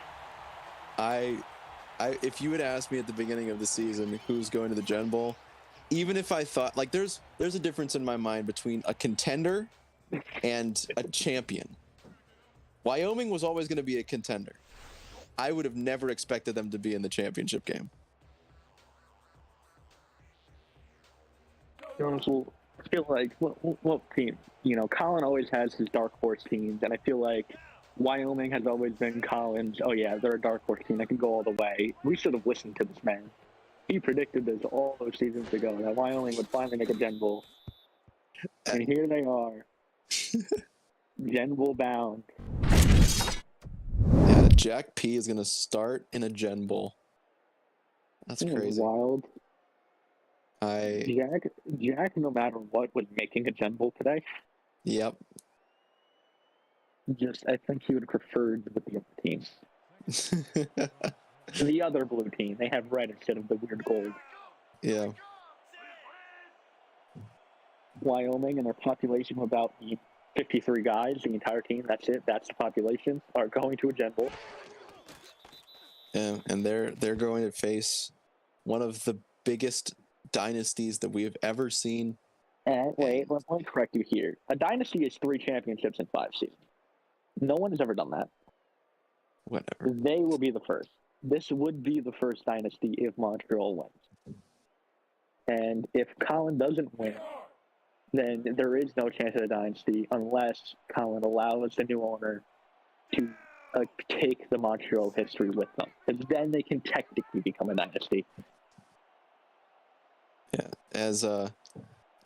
If you had asked me at the beginning of the season who's going to the Gen Bowl, even if I thought, like, there's a difference in my mind between a contender and a champion. Wyoming was always going to be a contender. I would have never expected them to be in the championship game. I feel like, what team? You know, Colin always has his dark horse teams, and I feel like Wyoming has always been Colin's, oh yeah, they're a dark horse team that can go all the way. We should have listened to this man. He predicted this all those seasons ago, that Wyoming would finally make a Gen Bowl. And here they are. Gen Bowl bound. Yeah, Jack P is going to start in a Gen Bowl. That's crazy. Wild. Jack, no matter what, was making a Gen Bowl today. Yep. I think he would have preferred with the other team. The other blue team. They have red instead of the weird gold. Yeah. Wyoming and their population of about 53 guys, the entire team, that's it. That's the population, are going to a Gen Bowl. Yeah, and they're going to face one of the biggest dynasties that we have ever seen. And wait, let me correct you here. A dynasty is 3 championships in 5 seasons. No one has ever done that. Whatever. They will be the first. This would be the first dynasty if Montreal wins. And if Colin doesn't win, then there is no chance of a dynasty unless Colin allows the new owner to take the Montreal history with them. Because then they can technically become a dynasty. Yeah,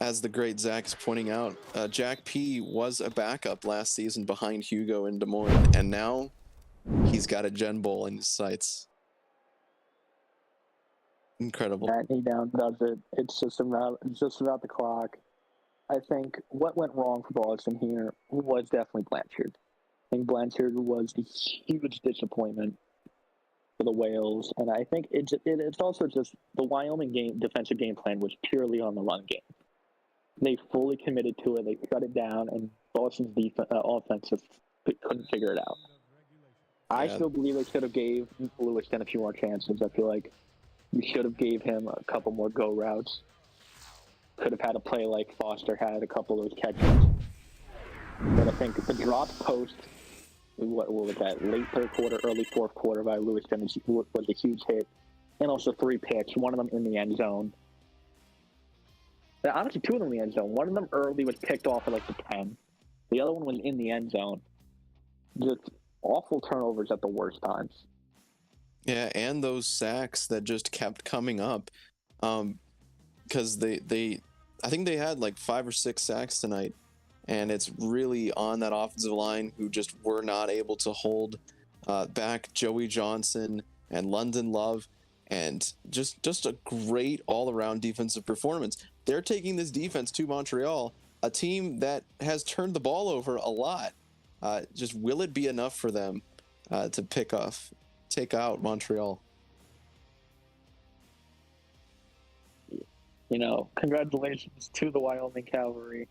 as the great Zach's pointing out, Jack P was a backup last season behind Hugo in Des Moines, and now he's got a Gen Bowl in his sights. Incredible. Matt down does it. It's just about the clock. I think what went wrong for Boston here was definitely Blanchard. I think Blanchard was a huge disappointment. for the Whales, and I think it's also just the Wyoming defensive game plan was purely on the run game. They fully committed to it. They shut it down, and Boston's offense just couldn't figure it out. I still believe they should have gave Lewiston a few more chances. I feel like you should have gave him a couple more go routes. Could have had a play like Foster had, a couple of those catches. But I think the drop post, what was that, late third quarter, early fourth quarter by Lewiston was a huge hit. And also 3 picks, one of them in the end zone. Honestly, 2 of them in the end zone. One of them early was picked off at like the 10. The other one was in the end zone. Just awful turnovers at the worst times. Yeah, and those sacks that just kept coming up. Because I think they had like 5 or 6 sacks tonight. And it's really on that offensive line who just were not able to hold back Joey Johnson and London Love. And just a great all-around defensive performance. They're taking this defense to Montreal, a team that has turned the ball over a lot. Just will it be enough for them to take out Montreal? Congratulations to the Wyoming Cavalry.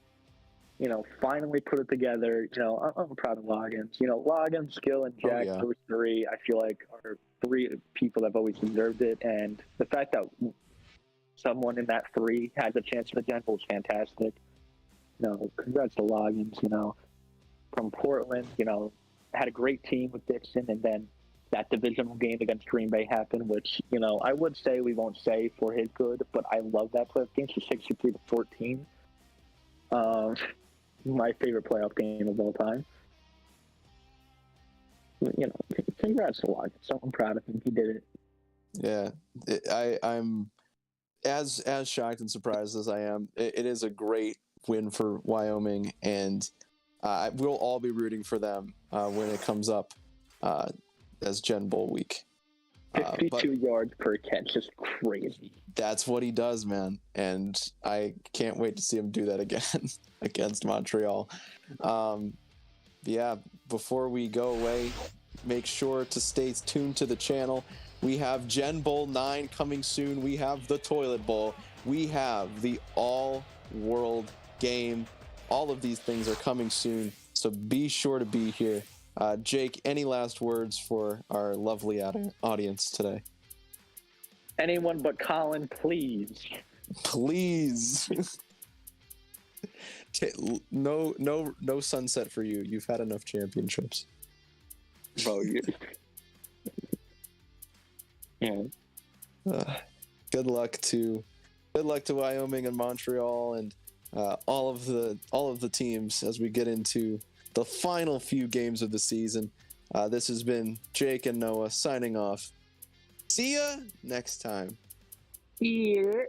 Finally put it together. I'm proud of Loggins. Loggins, Skill, and Jack, those 3, I feel like are 3 people that have always deserved it. And the fact that someone in that 3 had the chance for the Gen Bowl was fantastic. Congrats to Loggins, from Portland, had a great team with Dixon, and then that divisional game against Green Bay happened, which, I would say we won't say for his good, but I love that playoff game, so 63-14. My favorite playoff game of all time. Congrats to Loggins. So I'm proud of him. He did it. Yeah, I'm as shocked and surprised as I am. It is a great win for Wyoming, and we'll all be rooting for them when it comes up as Gen Bowl week. 52 yards per catch, just crazy. That's what he does, man, and I can't wait to see him do that again against Montreal. Before we go away, make sure to stay tuned to the channel. We have Gen Bowl 9 coming soon. We have the Toilet Bowl. We have the All-World Game. All of these things are coming soon, so be sure to be here. Jake, any last words for our lovely audience today? Anyone but Colin, please. Please. No sunset for you. You've had enough championships. Bro, yeah. Good luck to Wyoming and Montreal and all of the teams as we get into the final few games of the season. This has been Jake and Noah signing off. See ya next time. Yeah.